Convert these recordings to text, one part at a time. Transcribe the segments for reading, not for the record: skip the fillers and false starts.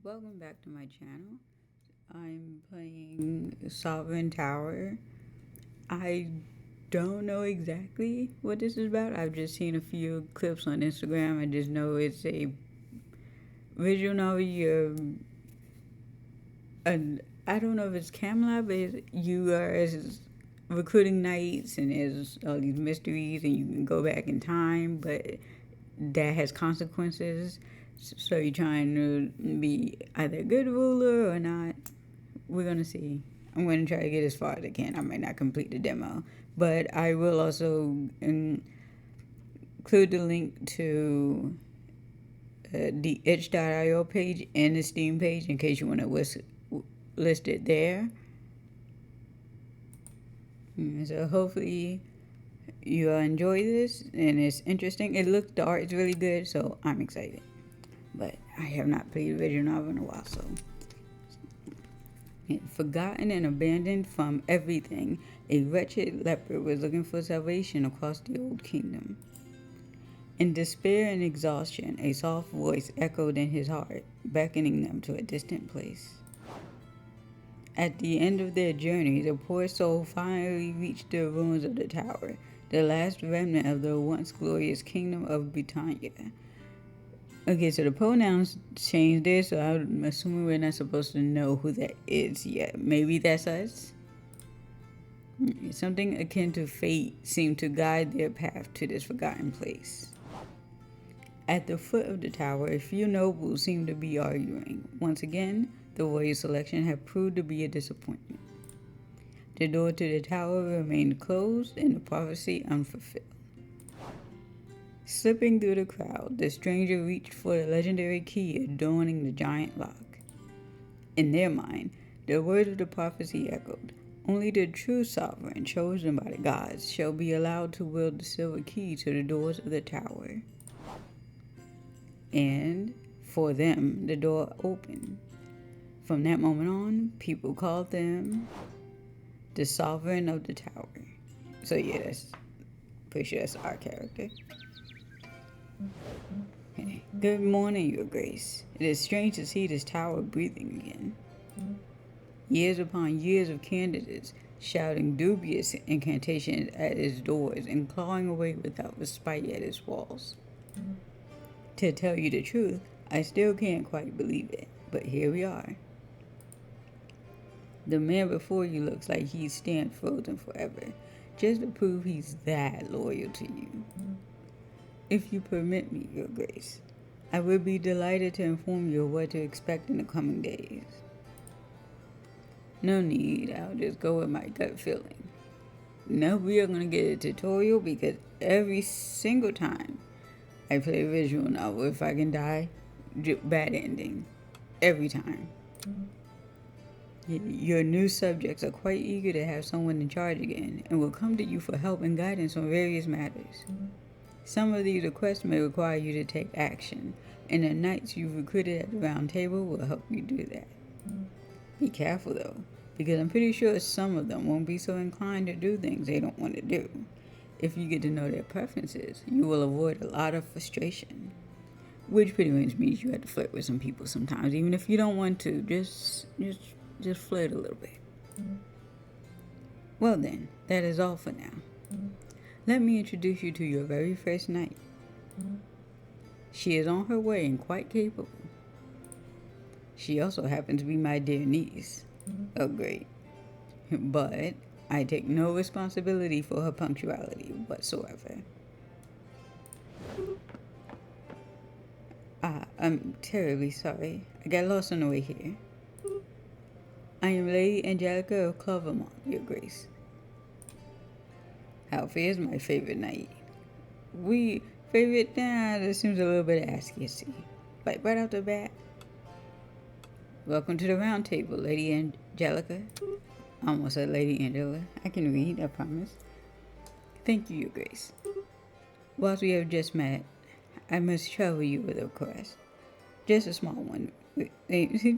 Welcome back to my channel. I'm playing Sovereign Tower. I don't know exactly what this is about. I've just seen a few clips on Instagram. I just know it's a visual novel. I don't know if it's Camelot, but you are recruiting knights and there's all these mysteries and you can go back in time, but that has consequences. So you're trying to be either a good ruler or not. We're gonna see. I'm gonna try to get as far as I can. I might not complete the demo, but I will also include the link to the itch.io page and the Steam page in case you want to list it there. So hopefully you enjoy this and it's interesting. The art is really good, so I'm excited. But I have not played a visual novel in a while, so. Forgotten and abandoned from everything, a wretched leper was looking for salvation across the old kingdom. In despair and exhaustion, a soft voice echoed in his heart, beckoning them to a distant place. At the end of their journey, the poor soul finally reached the ruins of the tower, the last remnant of the once glorious kingdom of Britannia. Okay, so the pronouns changed there, so I'm assuming we're not supposed to know who that is yet. Maybe that's us? Something akin to fate seemed to guide their path to this forgotten place. At the foot of the tower, a few nobles seemed to be arguing. Once again, the royal selection had proved to be a disappointment. The door to the tower remained closed and the prophecy unfulfilled. Slipping through the crowd, the stranger reached for the legendary key adorning the giant lock. In their mind, the words of the prophecy echoed. Only the true sovereign, chosen by the gods, shall be allowed to wield the silver key to the doors of the tower. And, for them, the door opened. From that moment on, people called them the sovereign of the tower. So yeah, that's pretty sure that's our character. Okay. Good morning, Your Grace. It is strange to see this tower breathing again. Years upon years of candidates shouting dubious incantations at its doors and clawing away without respite at its walls. To tell you the truth, I still can't quite believe it, but here we are. The man before you looks like he's staying frozen forever, just to prove he's that loyal to you. If you permit me, Your Grace, I would be delighted to inform you of what to expect in the coming days. No need, I'll just go with my gut feeling. Now we are going to get a tutorial because every single time I play a visual novel, if I can die, bad ending. Every time. Your new subjects are quite eager to have someone in charge again and will come to you for help and guidance on various matters. Some of these requests may require you to take action, and the knights you've recruited at the round table will help you do that. Be careful though, because I'm pretty sure some of them won't be so inclined to do things they don't want to do. If you get to know their preferences, you will avoid a lot of frustration. Which pretty much means you have to flirt with some people sometimes, even if you don't want to. Just flirt a little bit. Well then, that is all for now. Let me introduce you to your very first knight. She is on her way and quite capable. She also happens to be my dear niece. Oh, great. But I take no responsibility for her punctuality whatsoever. I'm terribly sorry. I got lost on the way here. I am Lady Angelica of Clovermont, Your Grace. Alfie is my favorite knight. That seems a little bit askew. Like right off the bat. Welcome to the round table, Lady Angelica. I almost said Lady Angela. I can read, I promise. Thank you, Your Grace. Whilst we have just met, I must trouble you with a request. Just a small one.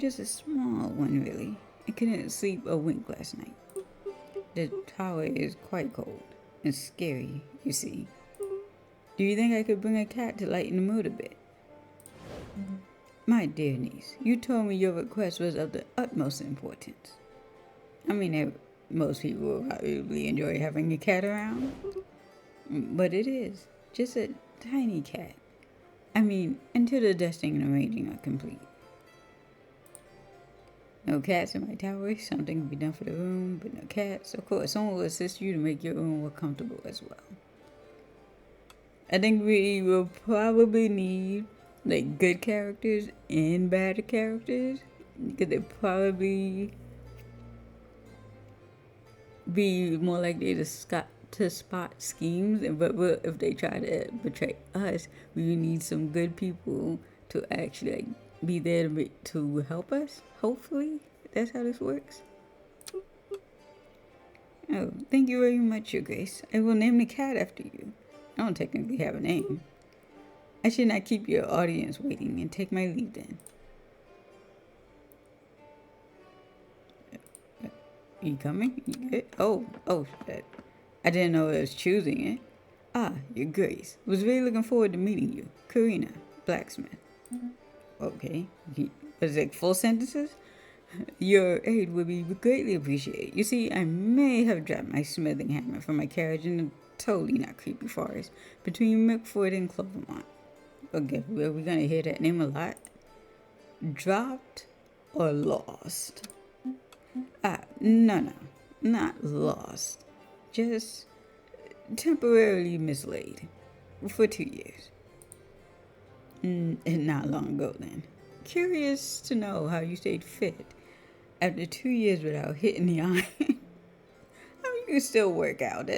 Just a small one, really. I couldn't sleep a wink last night. The tower is quite cold and scary, you see. Do you think I could bring a cat to lighten the mood a bit? My dear niece, you told me your request was of the utmost importance. I mean, most people will probably enjoy having a cat around, but it is just a tiny cat. I mean, until the dusting and arranging are complete. No cats in my tower, something can be done for the room, but no cats. Of course, someone will assist you to make your room more comfortable as well. I think we will probably need like good characters and bad characters, because they probably be more likely to spot schemes. But if they try to betray us, we need some good people to actually like be there to help us. Hopefully, that's how this works. Oh, thank you very much, Your Grace. I will name the cat after you. I don't technically have a name. I should not keep your audience waiting and take my leave then. You coming? You good? Oh, shit. I didn't know I was choosing it. Ah, Your Grace. Was really looking forward to meeting you. Karina, blacksmith. Okay. Was it full sentences? Your aid would be greatly appreciated. You see, I may have dropped my smithing hammer from my carriage in a totally not creepy forest between Milkford and Clovermont. Okay, are we gonna hear that name a lot? Dropped or lost? No, not lost. Just temporarily mislaid for 2 years. And not long ago then. Curious to know how you stayed fit after 2 years without hitting the iron. I mean, you can still work out.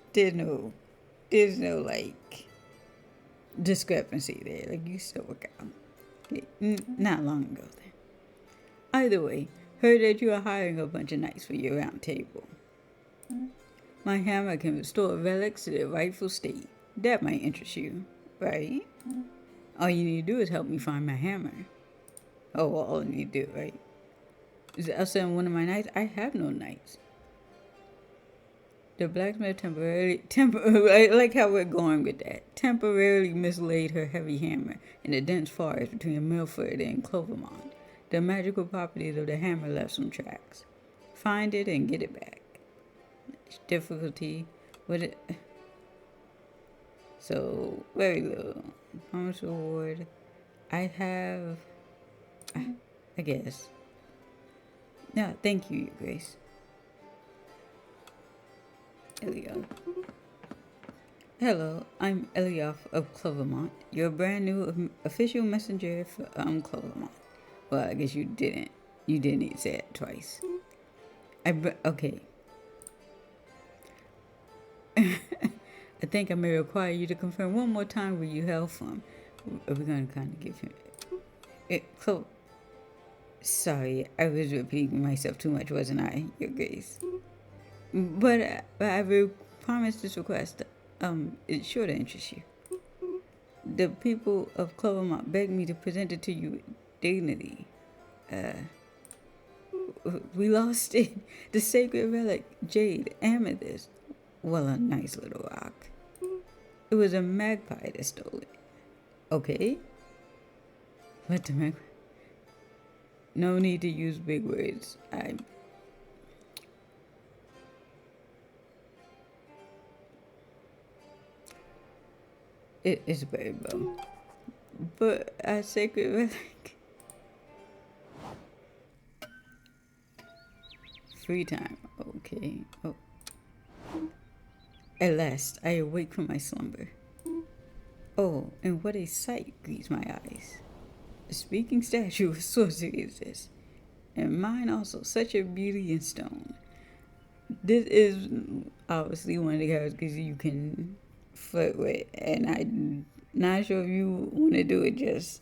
There's no like discrepancy there. Like you still work out. Not long ago then. Either way, heard that you are hiring a bunch of knights for your round table. My hammer can restore relics to their rightful state. That might interest you, right? All you need to do is help me find my hammer. Oh, well, all I need to do, right? Is it send one of my knights? I have no knights. The blacksmith temporarily, I like how we're going with that. Temporarily mislaid her heavy hammer in the dense forest between Milford and Clovermont. The magical properties of the hammer left some tracks. Find it and get it back. Difficulty with it. So, very little. Promise reward. I have, I guess. Yeah, thank you, Your Grace. Elioth. Hello, I'm Elioth of Clovermont, your brand new official messenger for Clovermont. Well, I guess you didn't. You didn't need to say it twice. Okay. I think I may require you to confirm one more time where you hail from. Are we going to kind of give him it? Sorry, I was repeating myself too much, wasn't I, Your Grace? But I will promise this request. It's sure to interest you. The people of Clovermont begged me to present it to you with dignity. We lost it. The sacred relic, jade, amethyst. Well, a nice little rock. It was a magpie that stole it. Okay? What the magpie? No need to use big words. It's very bow. But a sacred relic. Free time. Okay. Oh. At last, I awake from my slumber. Oh, and what a sight greets my eyes. A speaking statue of sorcery is this. And mine also, such a beauty in stone. This is obviously one of the characters you can flirt with, and I'm not sure if you want to do it just.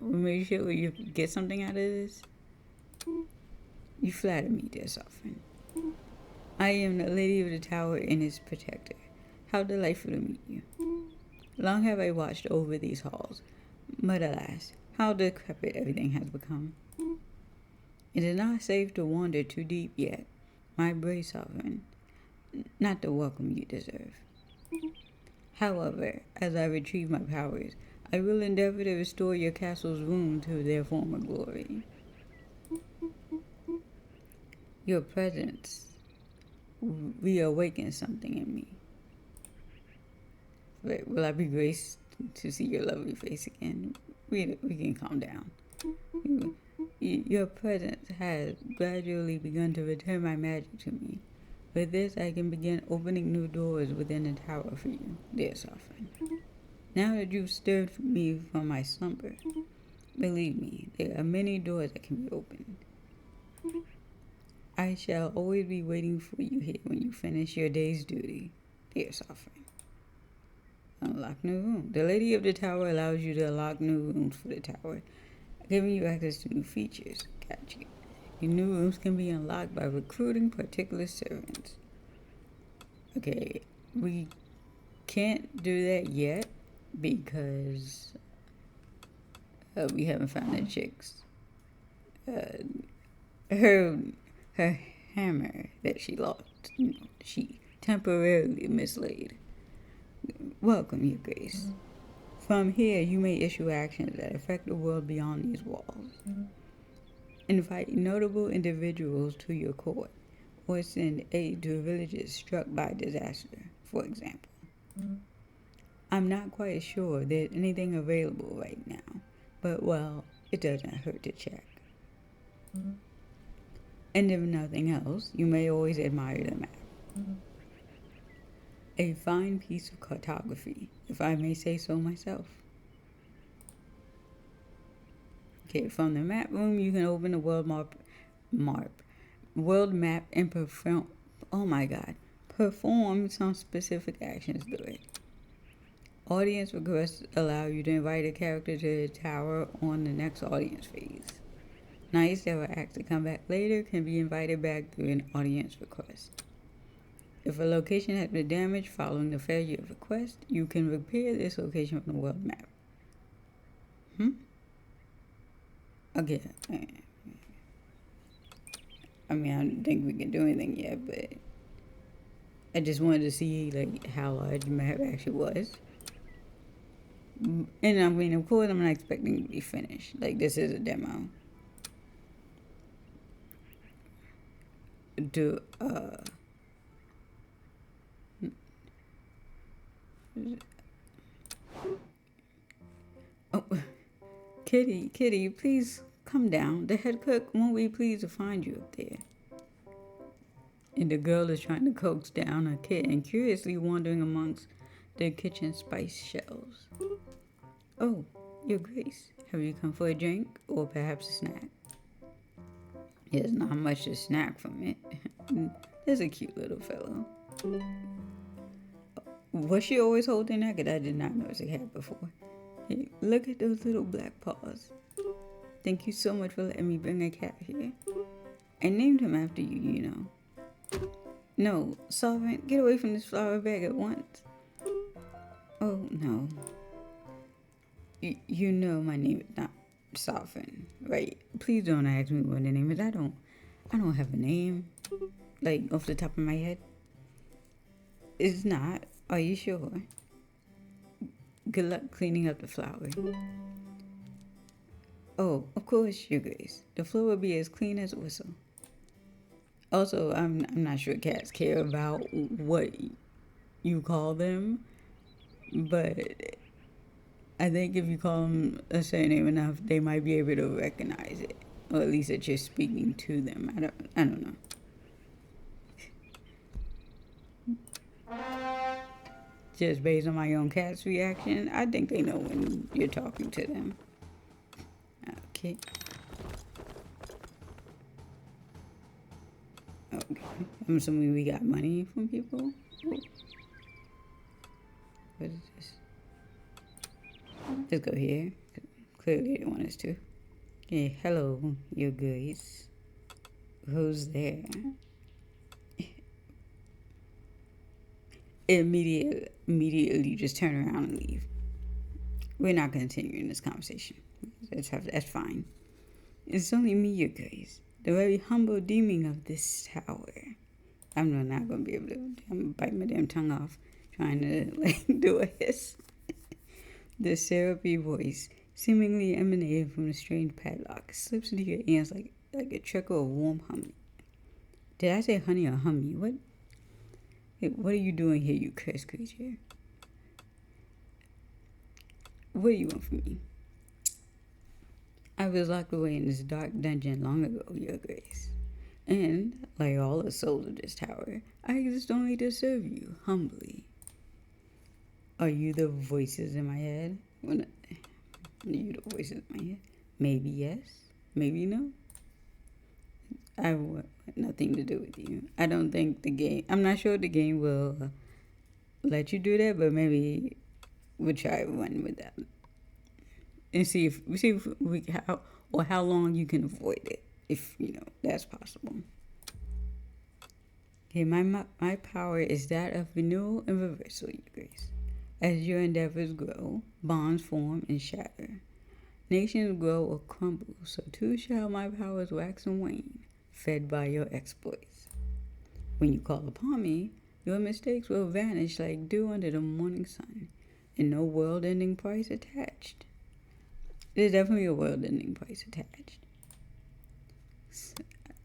Make sure you get something out of this. You flatter me, dear sovereign. I am the lady of the tower and its protector. How delightful to meet you. Long have I watched over these halls, but alas, how decrepit everything has become. It is not safe to wander too deep yet, my brave sovereign, not the welcome you deserve. However, as I retrieve my powers, I will endeavor to restore your castle's rooms to their former glory. Your presence reawakens something in me. But will I be graced to see your lovely face again? We can calm down. Your presence has gradually begun to return my magic to me. With this, I can begin opening new doors within the tower for you, dear sovereign. Now that you've stirred me from my slumber, believe me, there are many doors that can be opened. I shall always be waiting for you here when you finish your day's duty, dear sovereign. Unlock new room. The Lady of the Tower allows you to unlock new rooms for the tower, giving you access to new features. Gotcha. Your new rooms can be unlocked by recruiting particular servants. Okay, we can't do that yet because we haven't found the chicks. Her hammer that she lost, she temporarily mislaid. Welcome, Your Grace. From here, you may issue actions that affect the world beyond these walls. Invite notable individuals to your court, or send aid to villages struck by disaster, for example. I'm not quite sure there's anything available right now, but well, it doesn't hurt to check. And if nothing else, you may always admire the map. A fine piece of cartography, if I may say so myself. Okay, from the map room, you can open the world map and perform some specific actions through it. Audience requests allow you to invite a character to the tower on the next audience phase. Knights that were asked to come back later can be invited back through an audience request. If a location has been damaged following the failure of a quest, you can repair this location from the world map. Okay. I mean, I don't think we can do anything yet, but I just wanted to see like how large the map actually was. And I mean, of course, I'm not expecting it to be finished. Like, this is a demo. Oh, Kitty, please come down. The head cook won't be pleased to find you up there. And the girl is trying to coax down her kitten, curiously wandering amongst the kitchen spice shelves. Oh, Your Grace, have you come for a drink or perhaps a snack? There's not much to snack from it. There's a cute little fellow. Was she always holding that? Because I did not notice a cat before. Hey, look at those little black paws. Thank you so much for letting me bring a cat here. I named him after you, you know. No, Sovereign, get away from this flower bag at once. Oh, no. You know my name is not Sovereign, right? Please don't ask me what the name is. I don't have a name, like, off the top of my head. It's not. Are you sure? Good luck cleaning up the flower. Oh, of course, Your Grace. The floor will be as clean as a whistle. Also, I'm not sure cats care about what you call them, but I think if you call them a certain name enough, they might be able to recognize it, or at least that you're speaking to them. I don't know. Just based on my own cat's reaction, I think they know when you're talking to them. Okay. Okay. I'm assuming we got money from people. Ooh. What is this? Let's go here. Clearly they want us to. Okay, hello, you guys. Who's there? Immediately just turn around and leave. We're not continuing this conversation. That's fine. It's only me, you guys. The very humble demon of this tower. I'm not gonna be able to bite my damn tongue off trying to like do a hiss. The syrupy voice, seemingly emanating from a strange padlock, slips into your ears like a trickle of warm honey. Did I say honey or hummy? What? Hey, what are you doing here, you cursed creature? What do you want from me? I was locked away in this dark dungeon long ago, Your Grace. And, like all the souls of this tower, I exist only to serve you, humbly. Are you the voices in my head? Are you the voices in my head? Maybe yes, maybe no. I want nothing to do with you. I don't think the game, I'm not sure the game will let you do that, but maybe we'll try one with that. And see if we how long you can avoid it, if that's possible. Okay, my power is that of renewal and reversal, Your Grace. As your endeavors grow, bonds form and shatter. Nations grow or crumble, so too shall my powers wax and wane, fed by your exploits. When you call upon me, your mistakes will vanish like dew under the morning sun, and no world-ending price attached. There's definitely a world-ending price attached.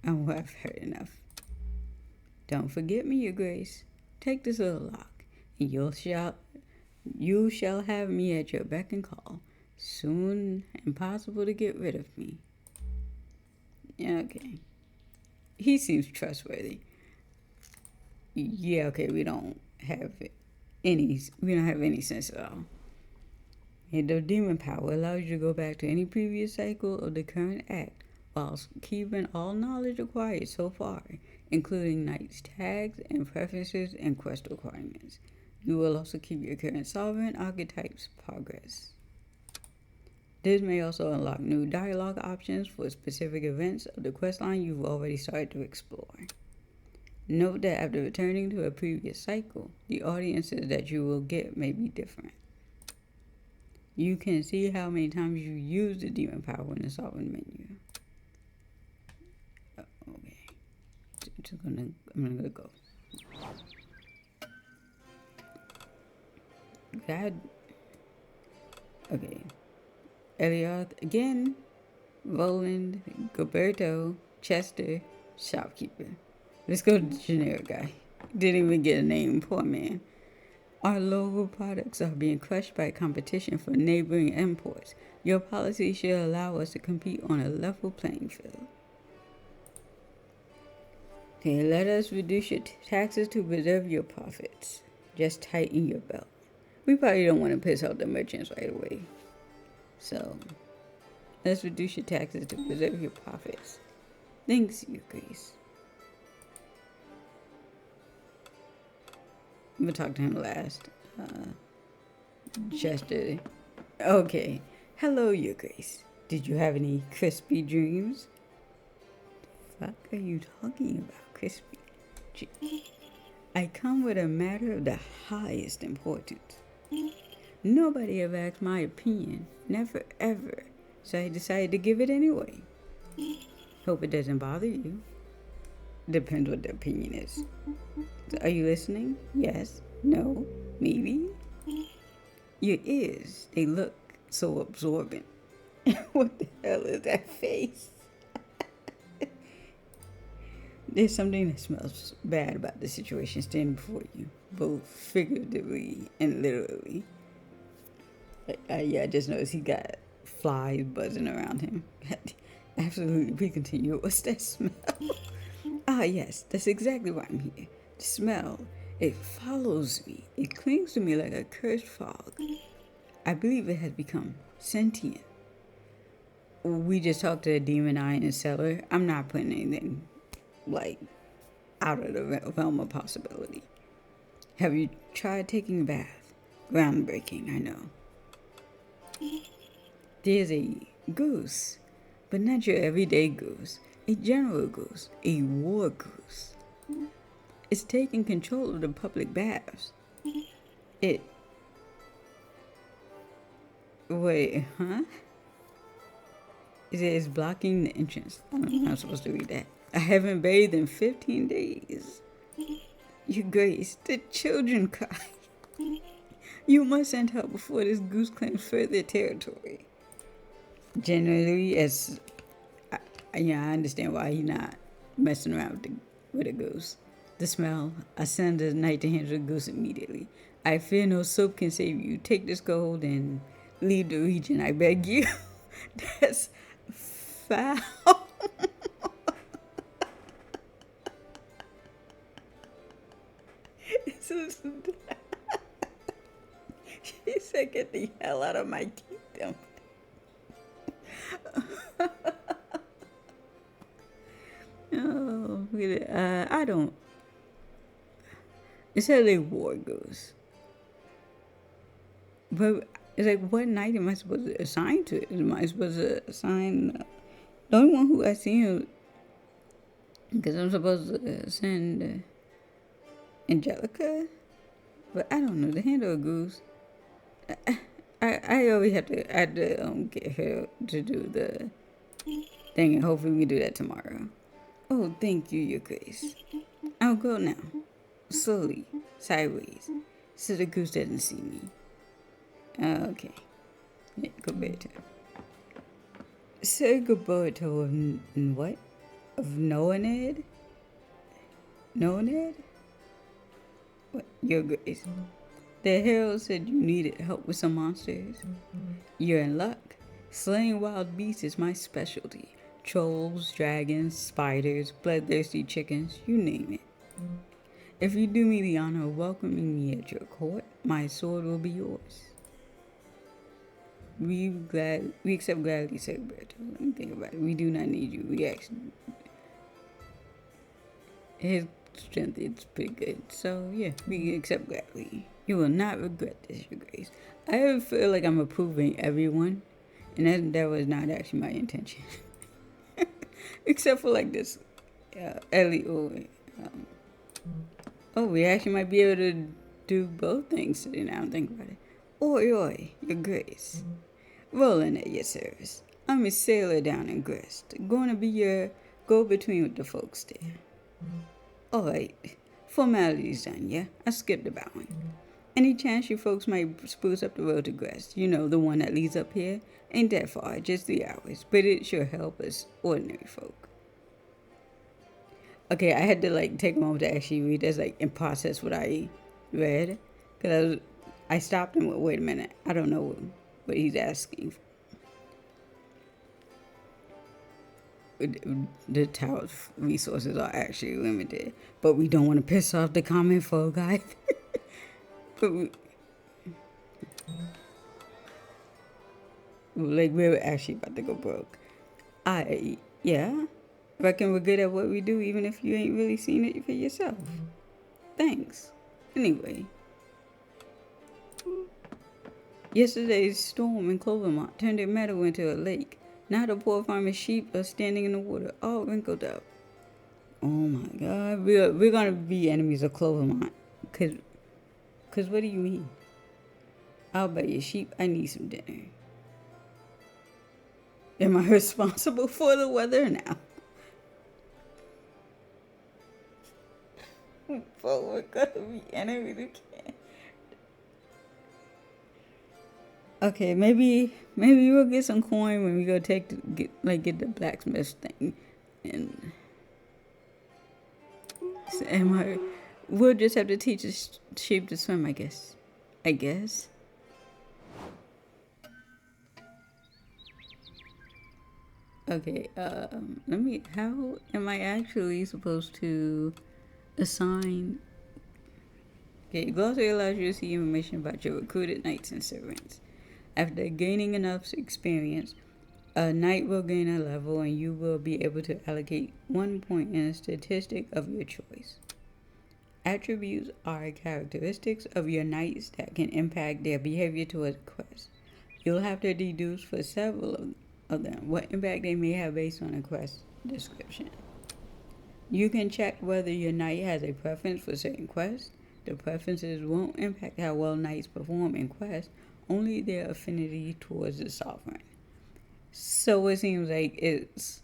Oh, I've heard enough. Don't forget me, Your Grace. Take this little lock, and you shall have me at your beck and call. Soon impossible to get rid of me. Okay. He seems trustworthy. Yeah, okay, we don't have any sense at all. And the demon power allows you to go back to any previous cycle of the current act, whilst keeping all knowledge acquired so far, including knight's tags and preferences and quest requirements. You will also keep your current sovereign archetype's progress. This may also unlock new dialogue options for specific events of the questline you've already started to explore. Note that after returning to a previous cycle, the audiences that you will get may be different. You can see how many times you use the demon power in the sovereign menu. Okay. I'm gonna go. God. Okay. Eliot again. Roland, Gilberto, Chester, shopkeeper. Let's go to the generic guy. Didn't even get a name, poor man. Our local products are being crushed by competition from neighboring imports. Your policy should allow us to compete on a level playing field. Okay, let us reduce your taxes to preserve your profits. Just tighten your belt. We probably don't want to piss off the merchants right away. So, let's reduce your taxes to preserve your profits. Thanks, Your Grace. I'm gonna talk to him last. Chester. Okay. Hello, Your Grace. Did you have any crispy dreams? Fuck are you talking about, crispy? I come with a matter of the highest importance. Nobody ever asked my opinion. Never, ever. So I decided to give it anyway. Hope it doesn't bother you. Depends what the opinion is. So are you listening? Yes? No? Maybe? Your ears, they look so absorbent. What the hell is that face? There's something that smells bad about the situation standing before you, both figuratively and literally. Yeah, I just noticed he got flies buzzing around him. Absolutely, we continue. What's that smell? Ah, yes, that's exactly why I'm here. The smell, it follows me. It clings to me like a cursed fog. I believe it has become sentient. We just talked to a demon eye in the cellar. I'm not putting anything, out of the realm of possibility. Have you tried taking a bath? Groundbreaking, I know. There's a goose, but not your everyday goose. A general goose. A war goose. It's taking control of the public baths. Wait, huh? It's blocking the entrance. I'm not supposed to read that. I haven't bathed in 15 days. Your Grace, the children cry. You must send help before this goose claims further territory. Generally, I understand why he's not messing around with a goose. The smell. I send a knight to handle the goose immediately. I fear no soap can save you. Take this gold and leave the region, I beg you. That's foul. She said, get the hell out of my kingdom. Oh, I don't. It said they war goose. But it's like, what knight am I supposed to assign to it? Am I supposed to assign the only one who I seen? Because I'm supposed to send Angelica, but I don't know the handle of goose. I always have to get her to do the thing, and hopefully we do that tomorrow. Oh, thank you, Your Grace. I'll go now, slowly, sideways, so the goose doesn't see me. Okay. Yeah, go back to Sir Gilberto of what? Of Noaned? Noaned? What? Your Grace. The herald said you needed help with some monsters. You're in luck. Slaying wild beasts is my specialty. Trolls, dragons, spiders, bloodthirsty chickens, you name it. If you do me the honor of welcoming me at your court, my sword will be yours. We accept gladly, Sir Gilberto. Let me think about it. We do not need you. We actually, his strength is pretty good. So yeah, we accept gladly. You will not regret this, Your Grace. I feel like I'm approving everyone, and that was not actually my intention. Except for like this, Ellie. We actually might be able to do both things today. Now I'm thinking about it. Oi, Your Grace. Rolling at your service. I'm a sailor down in Grest. Going to be your go-between with the folks there. Alright. Formalities done, yeah? I skipped the bowing. Any chance you folks might spruce up the road to Grest? You know, the one that leads up here? Ain't that far, just 3 hours. But it sure help us ordinary folk. Okay, I had to take a moment to actually read this, and process what I read. Because I stopped and went, wait a minute, I don't know what he's asking. The tower's resources are actually limited, but we don't want to piss off the common folk either. We're actually about to go broke. Yeah, reckon we're good at what we do, even if you ain't really seen it for yourself. Thanks. Anyway. Yesterday's storm in Clovermont turned a meadow into a lake. Now the poor farmer's sheep are standing in the water, all wrinkled up. Oh my God, we're gonna be enemies of Clovermont. Cause what do you mean? I'll buy your sheep. I need some dinner. Am I responsible for the weather now? But we're gonna be enemies again. Okay, maybe we'll get some coin when we go get the blacksmith thing, and we'll just have to teach the sheep to swim, I guess. Okay, how am I actually supposed to assign? Okay, glossary allows you to see information about your recruited knights and servants. After gaining enough experience, a knight will gain a level and you will be able to allocate 1 point in a statistic of your choice. Attributes are characteristics of your knights that can impact their behavior towards a quest. You'll have to deduce for several of them what impact they may have based on a quest description. You can check whether your knight has a preference for certain quests. The preferences won't impact how well knights perform in quests, only their affinity towards the sovereign. So it seems like it's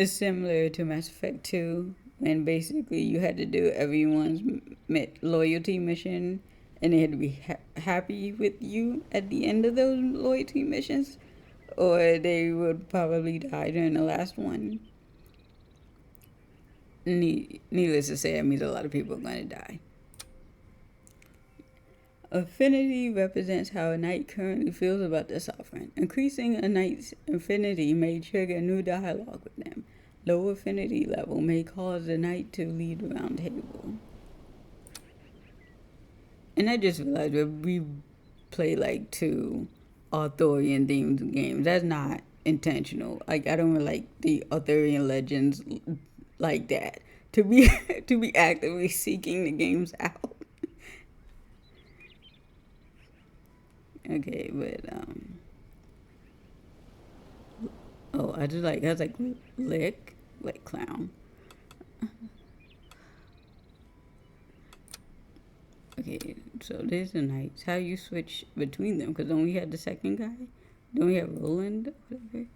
similar to Mass Effect 2, when basically you had to do everyone's loyalty mission, and they had to be happy with you at the end of those loyalty missions, or they would probably die during the last one. Needless to say, that means a lot of people are going to die. Affinity represents how a knight currently feels about the sovereign. Increasing a knight's affinity may trigger new dialogue with them. Low affinity level may cause the knight to leave the round table. And I just realized that we play like 2 Arthurian themed games. That's not intentional. Like, I don't like the Arthurian legends like that. To be to be actively seeking the games out. Okay, but oh, I was like lick, like clown. Okay, so there's the knights. How you switch between them? Because don't we have the second guy? Don't we have Roland? Whatever.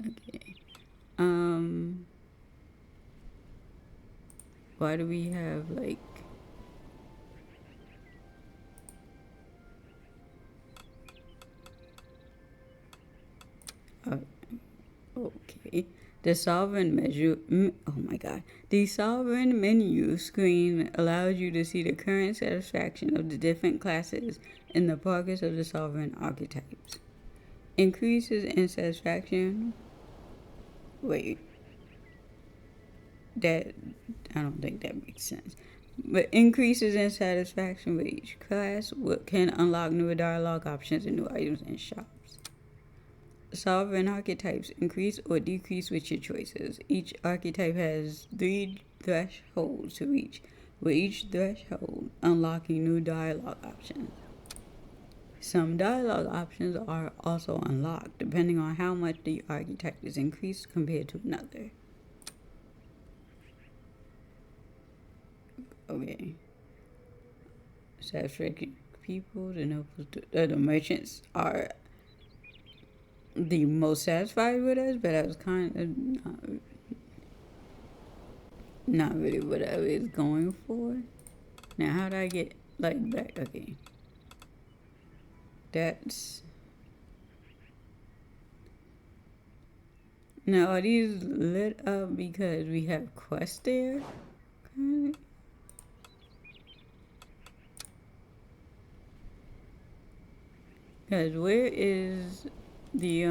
Okay. Why do we have like? Okay. The sovereign menu. Oh my god. The sovereign menu screen allows you to see the current satisfaction of the different classes in the progress of the sovereign archetypes. Increases in satisfaction. Wait. That I don't think that makes sense. But increases in satisfaction with each class can unlock new dialogue options and new items in shops. Sovereign archetypes increase or decrease with your choices. Each archetype has 3 thresholds to reach, with each threshold unlocking new dialogue options. Some dialogue options are also unlocked depending on how much the archetype is increased compared to another. Okay. Satisfactory people, the merchants are the most satisfied with us, but I was kind of not really what I was going for. Now, how do I get like back? Okay, that's now are these lit up because we have quests there? Because where is the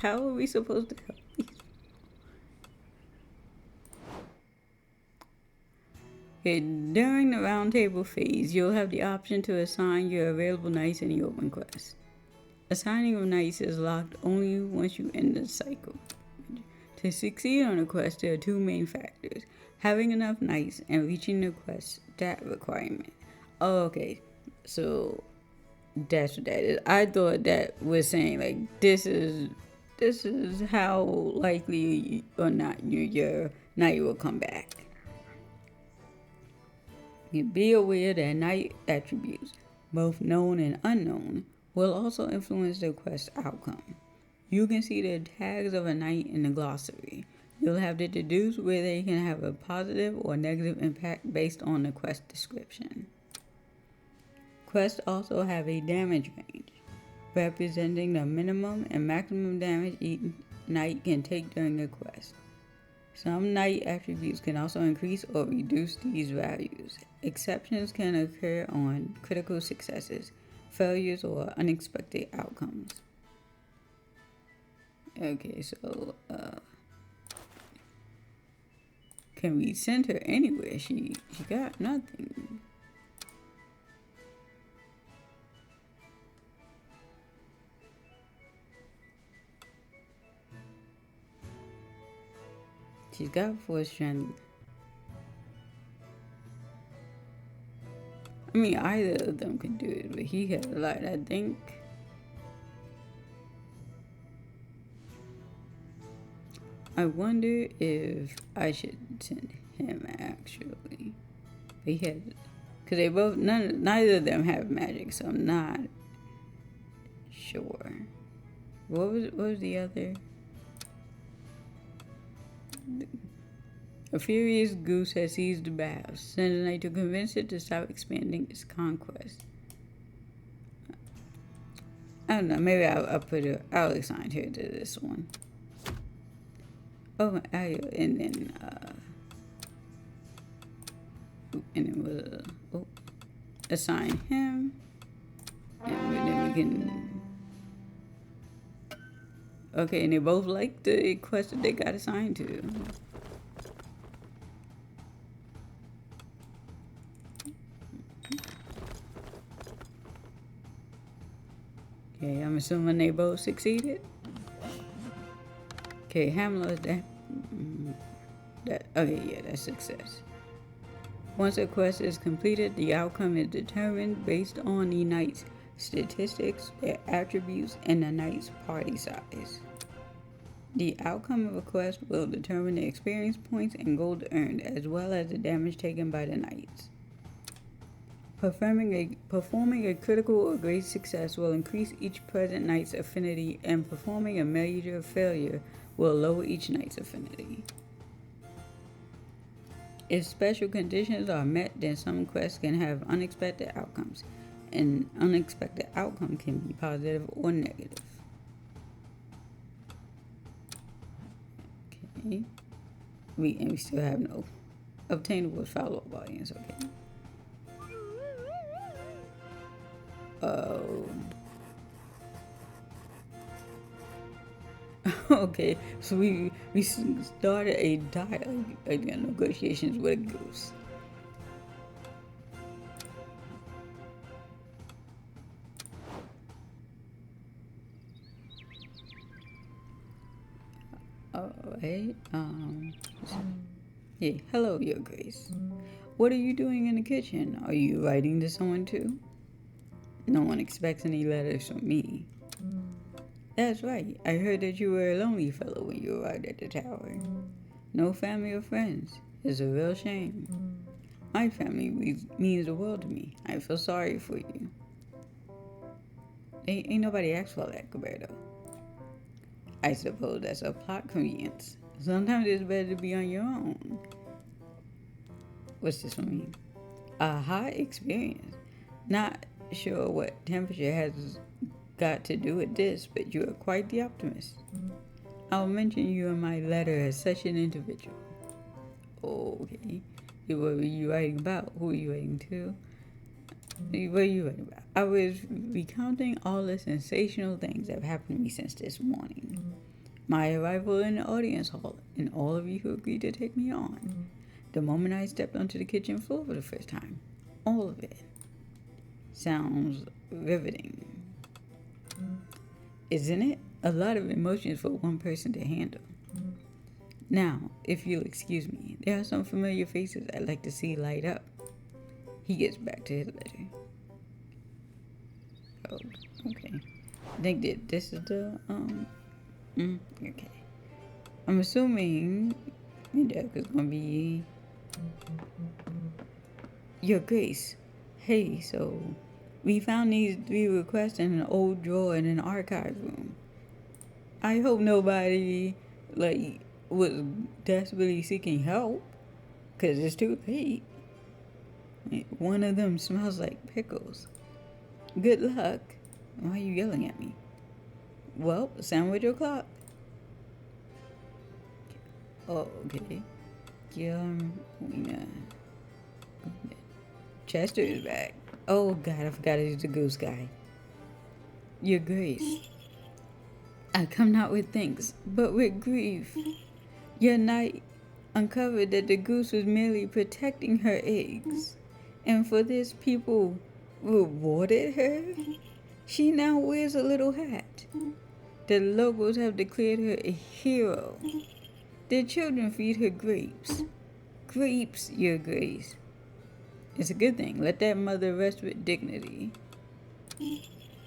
how are we supposed to help these? Okay, during the roundtable phase, you'll have the option to assign your available knights in the open quest. Assigning of knights is locked only once you end the cycle. To succeed on a quest, there are 2 main factors: having enough knights and reaching the quest stat requirement. Oh, okay, so that's what that is. I thought that was saying like this is how likely or not your knight will come back. You be aware that knight attributes, both known and unknown, will also influence the quest outcome. You can see the tags of a knight in the glossary. You'll have to deduce where they can have a positive or negative impact based on the quest description. Quests also have a damage range, representing the minimum and maximum damage each knight can take during the quest. Some knight attributes can also increase or reduce these values. Exceptions can occur on critical successes, failures, or unexpected outcomes. Okay, so can we send her anywhere? She got nothing. She's got 4 strength. I mean, either of them can do it, but he has a lot, I think. I wonder if I should send him actually. But he has, because they both, neither of them have magic, so I'm not sure. What was the other? A furious goose has seized the baths. Send a knight to convince it to stop expanding its conquest. I don't know. Maybe I'll assign her to this one. Oh, and then we'll assign him, and then we can. Okay, and they both like the quest that they got assigned to. Okay, I'm assuming they both succeeded. Okay, Hamlet, okay, yeah, that's success. Once a quest is completed, the outcome is determined based on the knight's statistics, their attributes, and the knight's party size. The outcome of a quest will determine the experience points and gold earned, as well as the damage taken by the knights. Performing a critical or great success will increase each present knight's affinity, and performing a major failure will lower each knight's affinity. If special conditions are met, then some quests can have unexpected outcomes. An unexpected outcome can be positive or negative. Okay. We still have no obtainable follow-up audience, okay. Okay, so we started a dialogue, negotiations with a goose. Alright, hey, hello, Your Grace. What are you doing in the kitchen? Are you writing to someone too? No one expects any letters from me. That's right. I heard that you were a lonely fellow when you arrived at the tower. No family or friends. It's a real shame. My family means the world to me. I feel sorry for you. Ain't nobody asked for that, Roberto. I suppose that's a plot convenience. Sometimes it's better to be on your own. What's this one mean? A hot experience. Not sure what temperature has got to do with this, but you are quite the optimist. I'll mention you in my letter as such an individual. Okay. What were you writing about? Who were you writing to? What were you writing about? I was recounting all the sensational things that have happened to me since this morning. My arrival in the audience hall, and all of you who agreed to take me on. The moment I stepped onto the kitchen floor for the first time. All of it. Sounds riveting. Isn't it? A lot of emotions for one person to handle. Now, if you'll excuse me, there are some familiar faces I'd like to see light up. He gets back to his letter. Oh, okay. I think that this is the, okay. I'm assuming M.D.Tucker's gonna be Your Grace. Hey, so we found these 3 requests in an old drawer in an archive room. I hope nobody, was desperately seeking help, 'cause it's too late. One of them smells like pickles. Good luck. Why are you yelling at me? Well, sandwich o'clock. Oh, okay. Chester is back. Oh, God, I forgot he's the goose guy. Your Grace, I come not with thanks, but with grief. Your knight uncovered that the goose was merely protecting her eggs, and for this people rewarded her. She now wears a little hat. The locals have declared her a hero. Their children feed her grapes. Grapes, Your Grace. It's a good thing. Let that mother rest with dignity.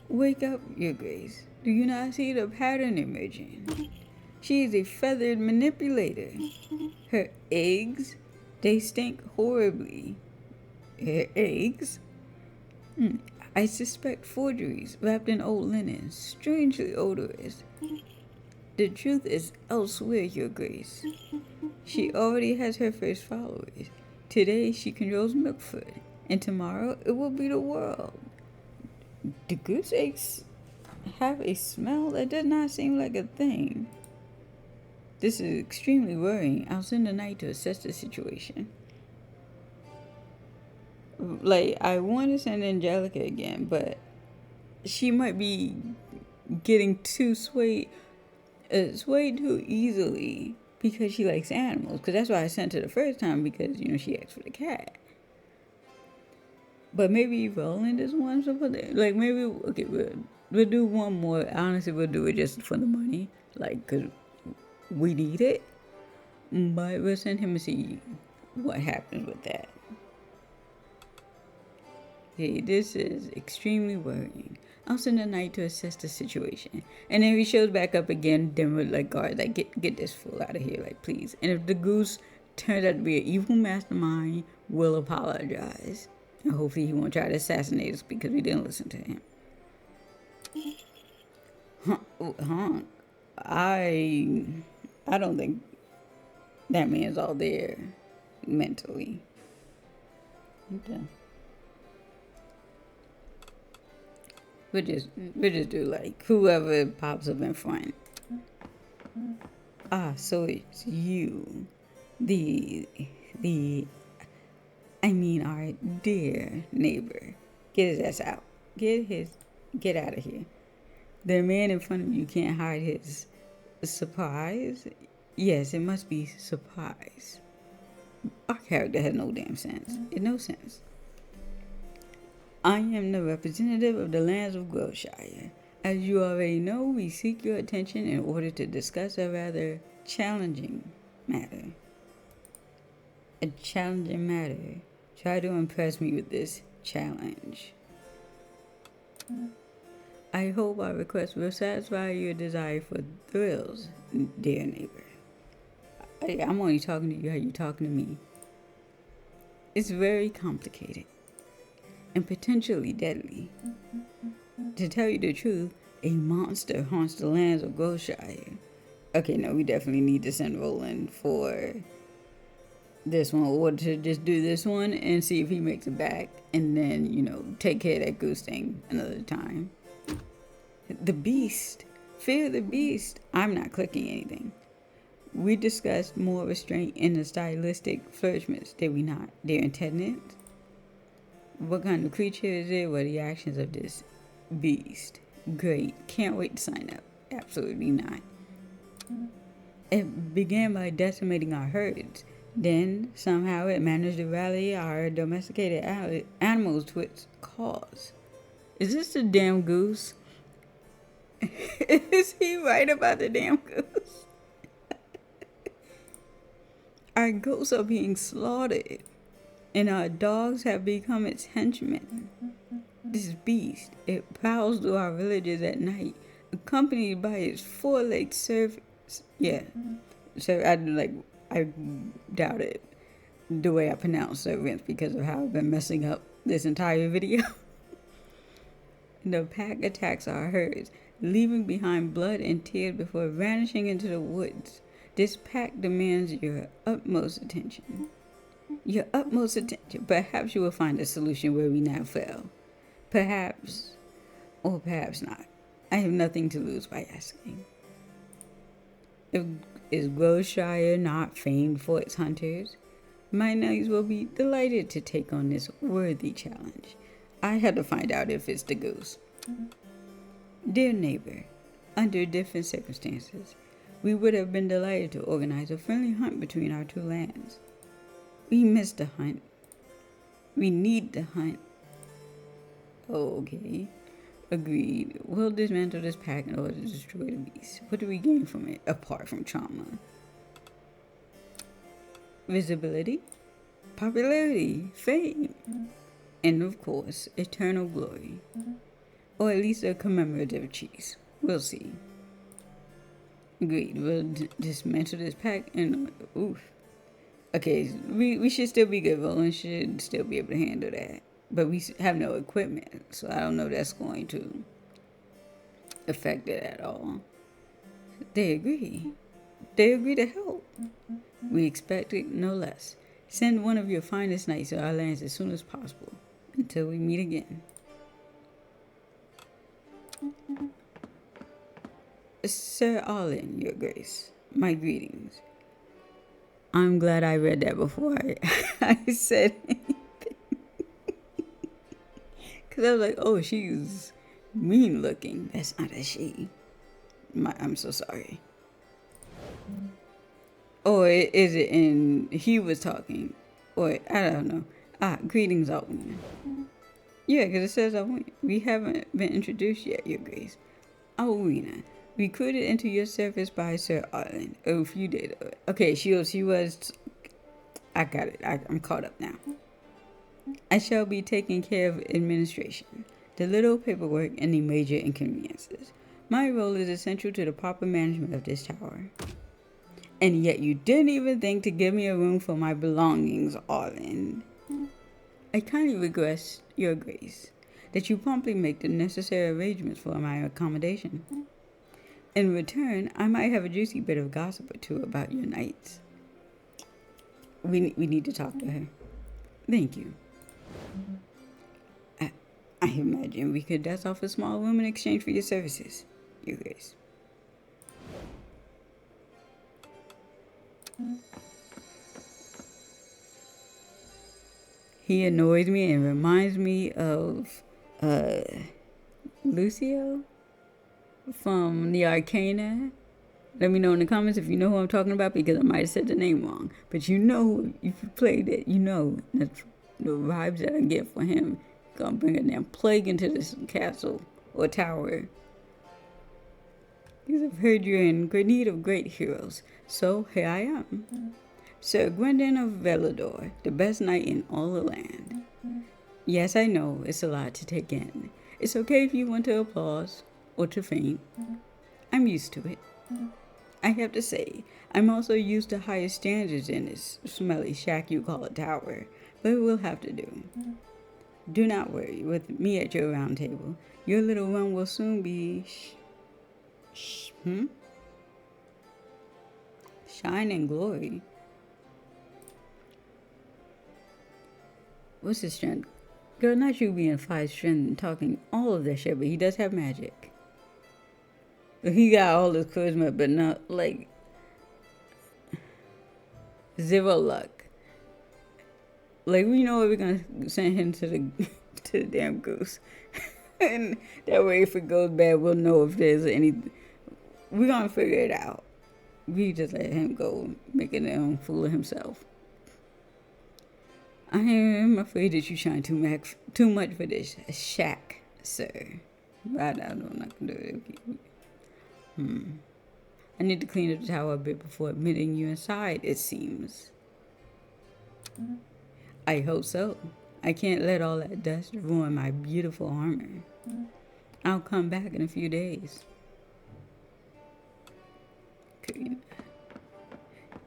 Wake up, Your Grace. Do you not see the pattern emerging? She is a feathered manipulator. Her eggs, they stink horribly. Her eggs? I suspect forgeries wrapped in old linen, strangely odorous. The truth is elsewhere, Your Grace. She already has her first followers. Today she controls Milkfoot, and tomorrow it will be the world. Do goose eggs have a smell? That does not seem like a thing. This is extremely worrying. I'll send a knight to assess the situation. Like, I want to send Angelica again, but she might be getting too swayed too easily because she likes animals. Because that's why I sent her the first time, because, she asked for the cat. But maybe Roland is one supposed to, like, maybe, okay, we'll do one more. Honestly, we'll do it just for the money, like, because we need it. But we'll send him to see what happens with that. Okay, this is extremely worrying. I'll send a knight to assess the situation. And if he shows back up again, then we're like, guard, like, get this fool out of here, like, please. And if the goose turns out to be an evil mastermind, we'll apologize. And hopefully he won't try to assassinate us because we didn't listen to him. Huh? I don't think that man's all there mentally. Okay. We'll just do like whoever pops up in front. So it's you, our dear neighbor. Get his ass out. Get out of here. The man in front of you can't hide his surprise. Yes, it must be surprise. Our character has no damn sense. It no sense. I am the representative of the lands of Groshire. As you already know, we seek your attention in order to discuss a rather challenging matter. A challenging matter. Try to impress me with this challenge. I hope our request will satisfy your desire for thrills, dear neighbor. I'm only talking to you how you're talking to me. It's very complicated and potentially deadly. To tell you the truth, a monster haunts the lands of Groshire. Okay, no, we definitely need to send Roland for this one, or to just do this one and see if he makes it back, and then, take care of that goose thing another time. The beast. Fear the beast. I'm not clicking anything. We discussed more restraint in the stylistic flourishments, did we not? Their intendant? What kind of creature is it? What are the actions of this beast? Great. Can't wait to sign up. Absolutely not. It began by decimating our herds. Then, somehow, it managed to rally our domesticated animals to its cause. Is this the damn goose? Is he right about the damn goose? Our goats are being slaughtered, and our dogs have become its henchmen. This beast, it prowls through our villages at night, accompanied by its four-legged servants. Yeah, so I doubt it the way I pronounce servants because of how I've been messing up this entire video. The pack attacks our herds, leaving behind blood and tears before vanishing into the woods. This pack demands your utmost attention. Your utmost attention. Perhaps you will find a solution where we now fail. Perhaps, or perhaps not. I have nothing to lose by asking. Is Groshire not famed for its hunters? My knights will be delighted to take on this worthy challenge. I had to find out if it's the goose. Dear neighbor, under different circumstances, we would have been delighted to organize a friendly hunt between our two lands. We missed the hunt. We need the hunt. Okay. Agreed. We'll dismantle this pack in order to destroy the beast. What do we gain from it, apart from trauma? Visibility, popularity, fame, and of course, eternal glory. Or at least a commemorative cheese. We'll see. Agreed. We'll dismantle this pack and oof. Okay, we should still be good. Roland should still be able to handle that. But we have no equipment, so I don't know if that's going to affect it at all. They agree. They agree to help. We expect it no less. Send one of your finest knights to our lands as soon as possible. Until we meet again. Sir Arlen, your grace. My greetings. I'm glad I read that before I said anything. Because I was like, oh, she's mean looking. That's not a she. I'm so sorry. Or is it in he was talking? Or I don't know. Greetings, Alwina. Yeah, because it says we haven't been introduced yet, your grace. Alwina, recruited into your service by Sir Arlen. Oh, if you did. Okay, she was. I got it. I'm caught up now. I shall be taking care of administration, the little paperwork, and the major inconveniences. My role is essential to the proper management of this tower. And yet you didn't even think to give me a room for my belongings, Arlen. I kindly request, your grace, that you promptly make the necessary arrangements for my accommodation. In return, I might have a juicy bit of gossip or two about your knights. We need to talk to her. Thank you. I imagine we could dust off a small room in exchange for your services, your grace. He annoys me and reminds me of Lucio from the Arcana. Let me know in the comments if you know who I'm talking about, because I might have said the name wrong. But you know, if you played it, you know that's the vibes that I get for him. Gonna bring a damn plague into this castle or tower. Because I've heard you're in great need of great heroes. So here I am. Sir Gwendon of Velador, the best knight in all the land. Yes, I know, it's a lot to take in. It's okay if you want to applause or to faint. I'm used to it. I have to say, I'm also used to higher standards in this smelly shack you call a tower, but it will have to do. Do not worry, with me at your round table, your little run will soon be shine and glory. What's his strength? Girl, not you being 5 strength and talking all of that shit, but he does have magic. He got all his charisma, but not like 0 luck. Like, we know we're gonna send him to the damn goose. And that way if it goes bad, we'll know if there's any. We're gonna figure it out. We just let him go, making a own fool of himself. I am afraid that you shine too much for this shack, sir. But I don't know, I'm not gonna do it. I need to clean up the tower a bit before admitting you inside, it seems. I hope so. I can't let all that dust ruin my beautiful armor. I'll come back in a few days. Okay.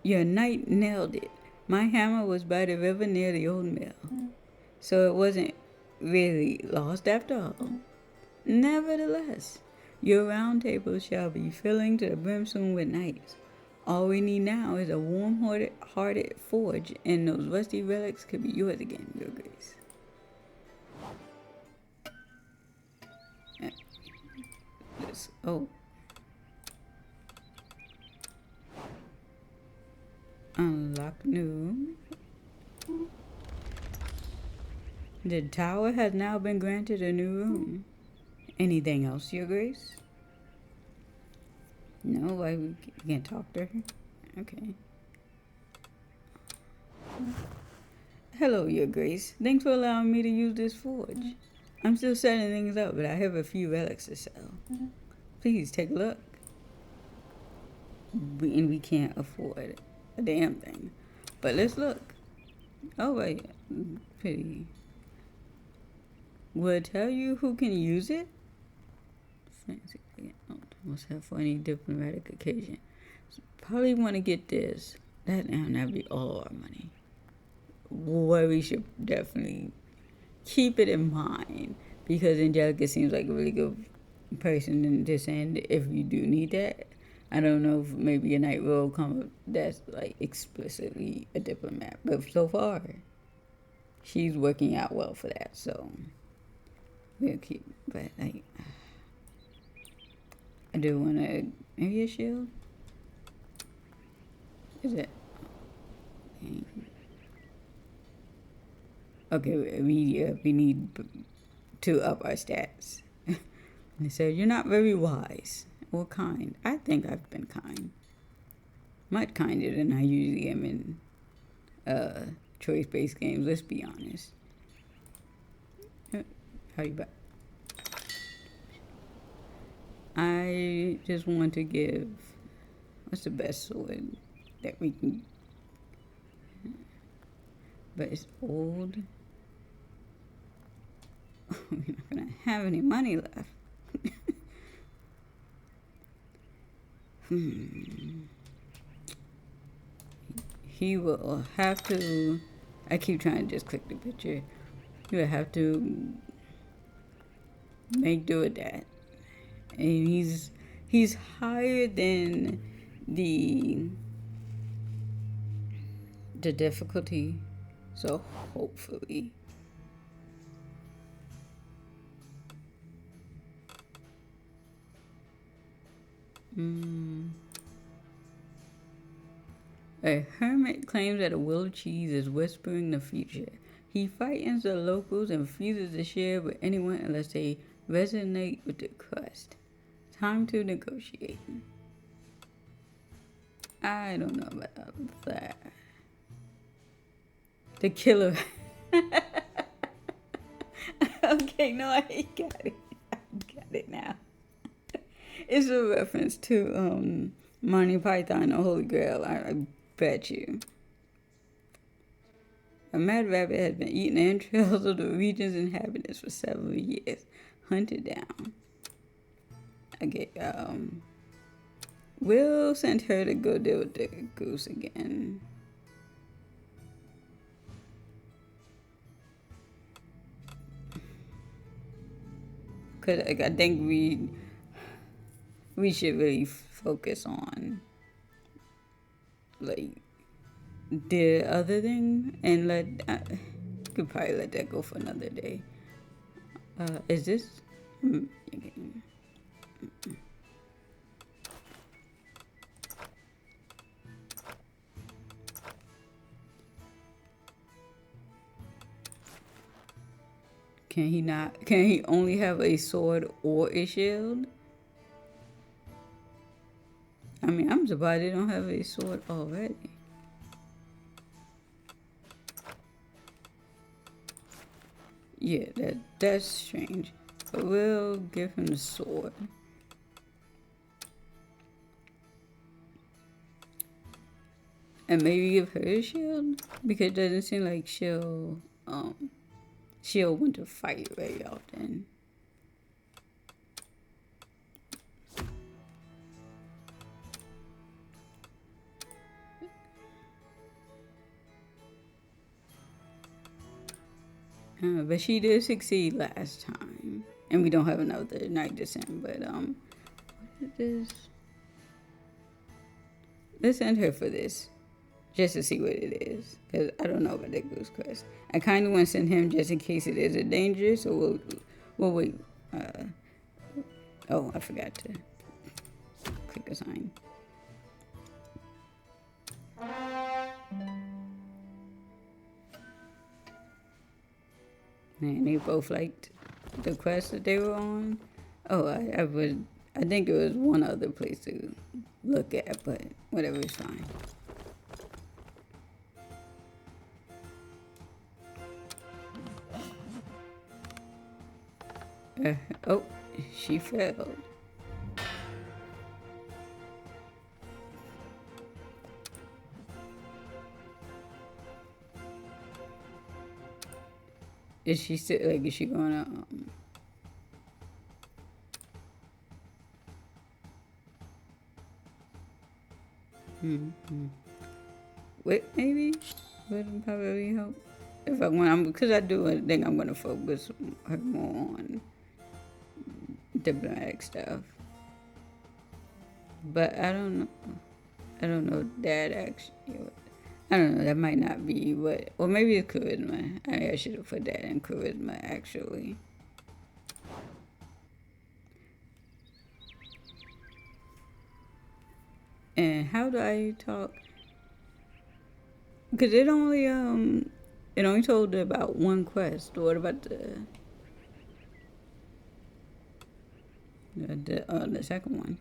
Your knight nailed it. My hammer was by the river near the old mill, so it wasn't really lost after all. Nevertheless, your round table shall be filling to the brim soon with knights. All we need now is a warm-hearted forge, and those rusty relics could be yours again, your grace. Oh. Unlock new. The tower has now been granted a new room. Anything else, your grace? No, we can't talk to her. Okay. Hello, your grace. Thanks for allowing me to use this forge. I'm still setting things up, but I have a few relics to sell. Please take a look. We can't afford a damn thing. But let's look. Oh, wait. Pretty. Will it tell you who can use it? Fancy. Must have for any diplomatic occasion. So probably want to get this. That'd be all our money. What we should definitely keep it in mind, because Angelica seems like a really good person in this end. If you do need that, I don't know if maybe a night will come up that's like explicitly a diplomat, but so far, she's working out well for that. So we'll keep. But like, I do want to maybe a shield. Is it? Okay, we need to up our stats. They said you're not very wise or kind. I think I've been kind, much kinder than I usually am in choice-based games. Let's be honest. How you back? I just want to give. What's the best sword that we can? But it's old. We're not gonna have any money left. He will have to. I keep trying to just click the picture. He will have to make do with that, and he's higher than the difficulty, so hopefully. A hermit claims that a willow cheese is whispering the future. He frightens the locals and refuses to share with anyone unless they resonate with the crust. Time to negotiate. I don't know about that. The killer. Okay, no, I got it. I got it now. It's a reference to Monty Python, the Holy Grail. I bet you. A mad rabbit has been eating the entrails of the region's inhabitants for several years. Hunted down. Okay, we'll send her to go deal with the goose again. Cause like, I think we should really focus on like the other thing and could probably let that go for another day. Is this? Okay. Can he not? Can he only have a sword or a shield? I mean, I'm surprised they don't have a sword already. Yeah, that's strange. But we'll give him the sword. And maybe give her a shield? Because it doesn't seem like she'll want to fight very often. But she did succeed last time. And we don't have another night to send, but what is this? Let's send her for this. Just to see what it is. Because I don't know about that goose quest. I kind of want to send him just in case it is a danger, so we'll wait. Oh, I forgot to click assign. And they both liked the quest that they were on. Oh, I think it was one other place to look at, but whatever, it's fine. Oh, she failed. Is she still, like, is she gonna, wait, maybe? Would probably help. If I want, because I do think I'm gonna focus her more on diplomatic stuff. But I don't know that actually. I don't know. That might not be what, or maybe it's charisma. I should have put that in charisma actually. And how do I talk? Because it only told about one quest. What about the second one?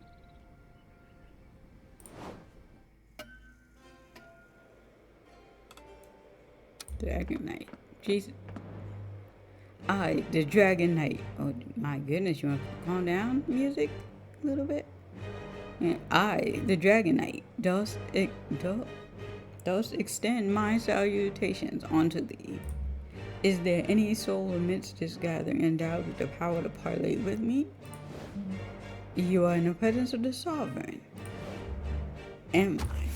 Dragon Knight. Jesus. The Dragon Knight. Oh my goodness, you want to calm down music a little bit? And the Dragon Knight, dost extend my salutations unto thee. Is there any soul amidst this gathering endowed with the power to parley with me? You are in the presence of the sovereign. Am I?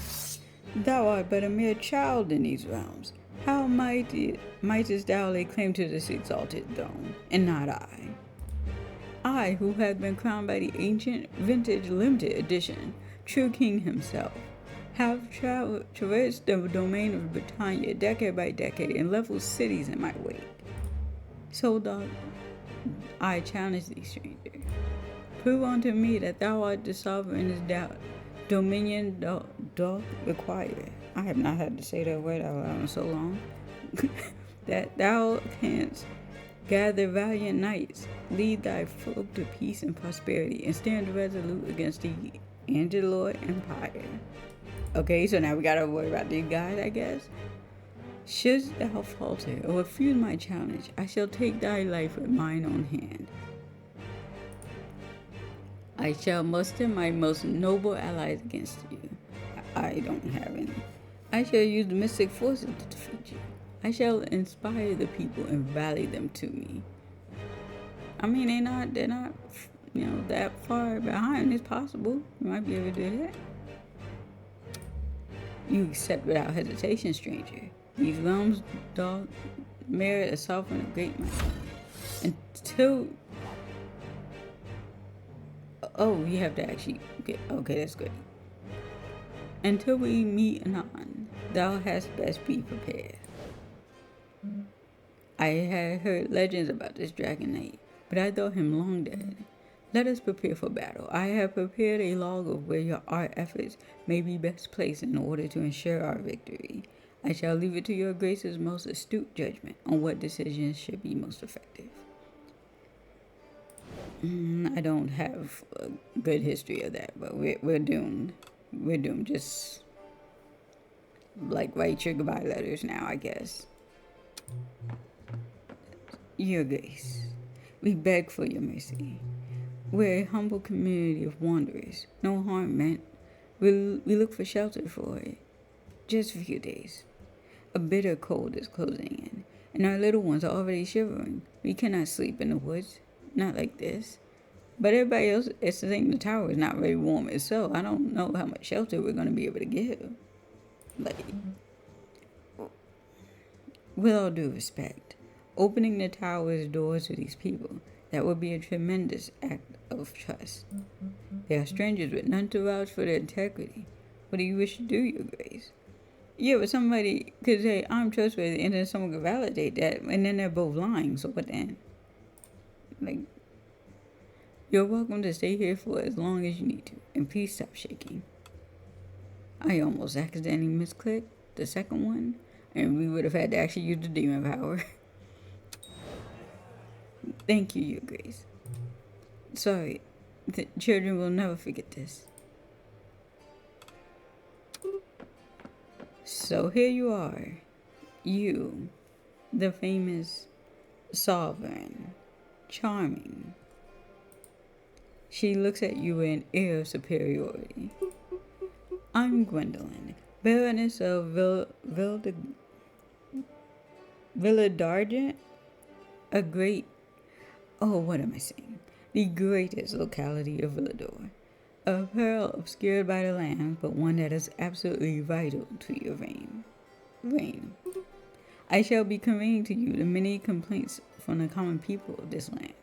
Thou art but a mere child in these realms. How mightest thou lay claim to this exalted throne, and not I? I, who have been crowned by the ancient vintage limited edition, true king himself, have traversed the domain of Britannia decade by decade and leveled cities in my wake. So doth I challenge thee, stranger. Prove unto me that thou art the sovereign as dominion doth require. I have not had to say that word out loud in so long. That thou canst gather valiant knights, lead thy folk to peace and prosperity, and stand resolute against the Angelo Empire. Okay, so now we gotta worry about these guys, I guess. Shouldst thou falter or refuse my challenge, I shall take thy life with mine own hand. I shall muster my most noble allies against you. I don't have any. I shall use mystic forces to defeat you. I shall inspire the people and rally them to me. I mean, they're not, that far behind. It's possible. You might be able to do that. You accept without hesitation, stranger. These realms, dog, merit a sovereign of great might. Until... Oh, you have to actually... Okay, that's good. Until we meet anon, thou hadst best be prepared. I had heard legends about this Dragon Knight, but I thought him long dead. Let us prepare for battle. I have prepared a log of where our efforts may be best placed in order to ensure our victory. I shall leave it to your grace's most astute judgment on what decisions should be most effective. I don't have a good history of that, but we're doomed. We're doomed. Just like write your goodbye letters now, I guess. Your grace, we beg for your mercy. We're a humble community of wanderers, no harm meant. We look for shelter for just a few days. A bitter cold is closing in, and our little ones are already shivering. We cannot sleep in the woods, not like this. But everybody else is saying the tower is not very warm itself. I don't know how much shelter we're going to be able to give. Like, with all due respect, opening the tower's doors to these people, that would be a tremendous act of trust. They are strangers with none to vouch for their integrity. What do you wish to do, your grace? Yeah, but somebody could say, I'm trustworthy, and then someone could validate that, and then they're both lying, so what then? Like, you're welcome to stay here for as long as you need to, and please stop shaking. I almost accidentally misclicked the second one, and we would have had to actually use the demon power. Thank you, your grace. Sorry, the children will never forget this. So here you are, you, the famous sovereign, charming. She looks at you with an air of superiority. I'm Gwendolyn, Baroness of Villadargent, a great... Oh, what am I saying? The greatest locality of Villador. A pearl obscured by the land, but one that is absolutely vital to your reign. I shall be conveying to you the many complaints from the common people of this land.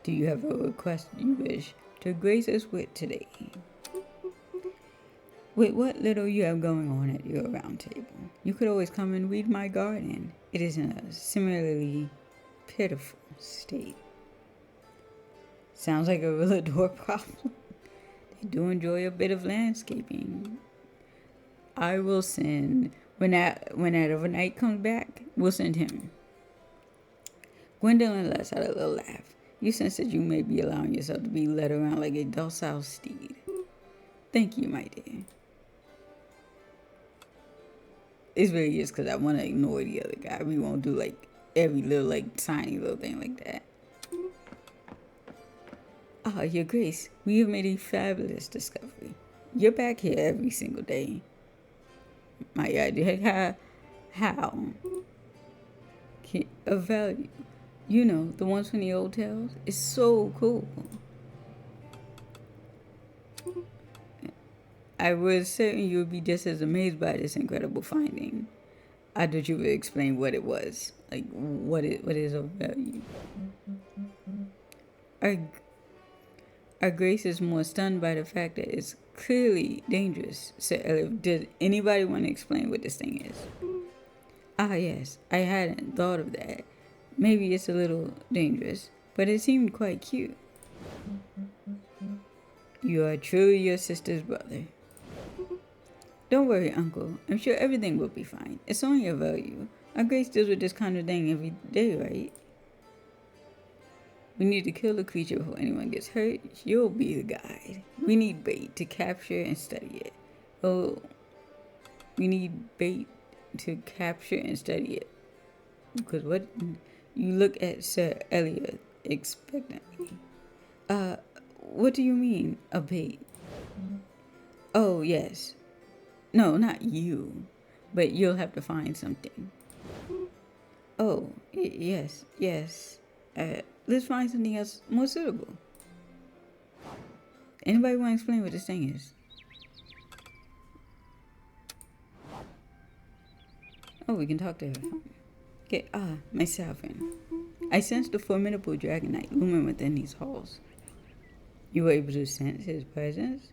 Do you have a request you wish to grace us with today? With what little you have going on at your round table, you could always come and weed my garden. It is in a similarly pitiful state. Sounds like a real door problem. They do enjoy a bit of landscaping. I will send when that overnight comes back. We'll send him. Gwendolyn lets out a little laugh. You sense that you may be allowing yourself to be led around like a docile steed. Thank you, my dear. It's really just because I want to ignore the other guy. We won't do like every little like tiny little thing like that. Ah, Your Grace, we have made a fabulous discovery. You're back here every single day. My idea, how? Of value. You know, the ones from the old tales. It's so cool. I was certain you would be just as amazed by this incredible finding. I thought you would explain what it was. Like, what is of value. Our Grace is more stunned by the fact that it's clearly dangerous, said Elliot. Did anybody want to explain what this thing is? Ah, yes, I hadn't thought of that. Maybe it's a little dangerous, but it seemed quite cute. You are truly your sister's brother. Don't worry, Uncle. I'm sure everything will be fine. It's only a value. Our Grace deals with this kind of thing every day, right? We need to kill the creature before anyone gets hurt. You'll be the guide. We need bait to capture and study it. Oh, we need bait to capture and study it. Because what? You look at Sir Elliot expectantly. What do you mean, a bait? Oh, yes. No, not you. But you'll have to find something. Oh, yes. Let's find something else more suitable. Anybody want to explain what this thing is? Oh, we can talk to her. Okay, my sovereign. I sensed a formidable dragonite looming within these halls. You were able to sense his presence?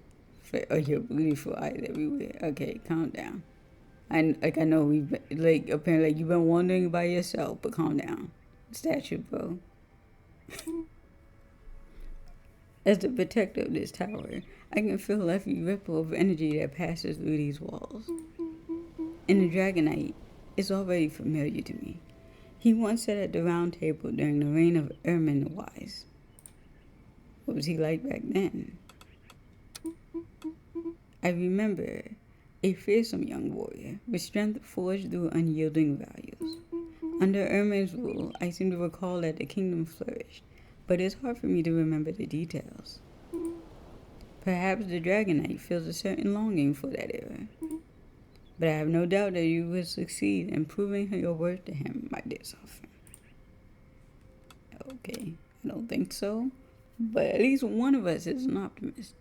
Oh, your beautiful eyes everywhere. Okay, calm down. I know we've been, apparently you've been wandering by yourself, but calm down. Statue, bro. As the protector of this tower, I can feel every ripple of energy that passes through these walls. And the dragonite is already familiar to me. He once sat at the round table during the reign of Ermin the Wise. What was he like back then? I remember a fearsome young warrior with strength forged through unyielding values. Under Ermin's rule, I seem to recall that the kingdom flourished, but it's hard for me to remember the details. Perhaps the dragonite feels a certain longing for that era. But I have no doubt that you will succeed in proving your worth to him, my dear sovereign. Okay, I don't think so, but at least one of us is an optimist.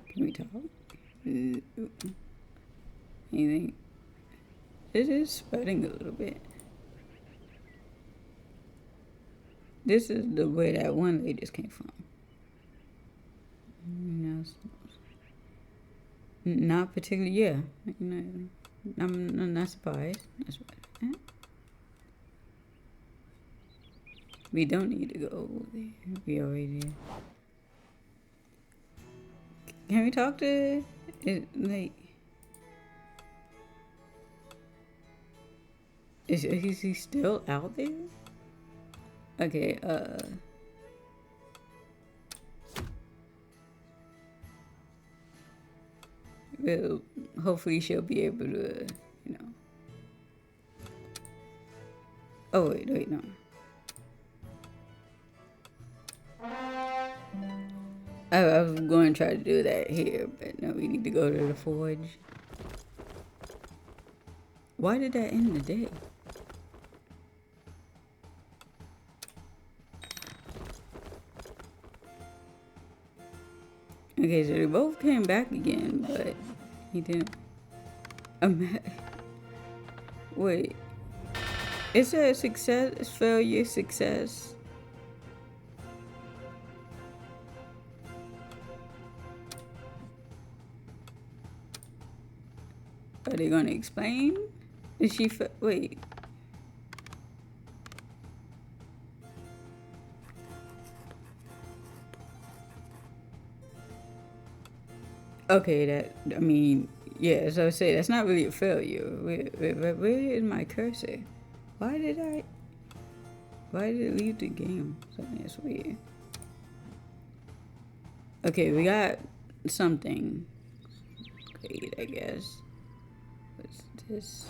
Can we talk? Anything? It is spreading a little bit. This is the way that one lady just came from. No, not particularly, yeah. I'm not surprised. We don't need to go over there. We already did. Can we talk to it? Like, is he still out there? Okay, well, hopefully she'll be able to, you know. Oh, wait, no. I was going to try to do that here, but no, we need to go to the forge. Why did that end the day? Okay, so they both came back again, but he didn't. Wait. Is that a success? Failure? Success? Are they gonna explain? Is she wait. Okay, I mean, yeah, so I say that's not really a failure. Where is my cursor? Why did it leave the game? Something that's weird. Okay, we got something. Great, I guess. What's this?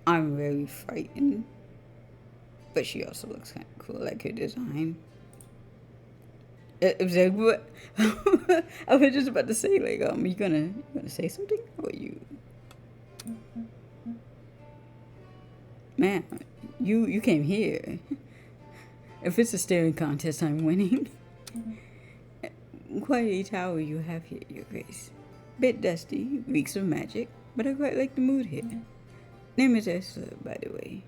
I'm very frightened. But she also looks kind of cool, like her design. It was like, what? I was just about to say, like, you gonna say something? Or you? Man, you came here. If it's a staring contest, I'm winning. Quite a tower you have here, Your Grace. Bit dusty, reeks of magic, but I quite like the mood here. Name is Esther, by the way.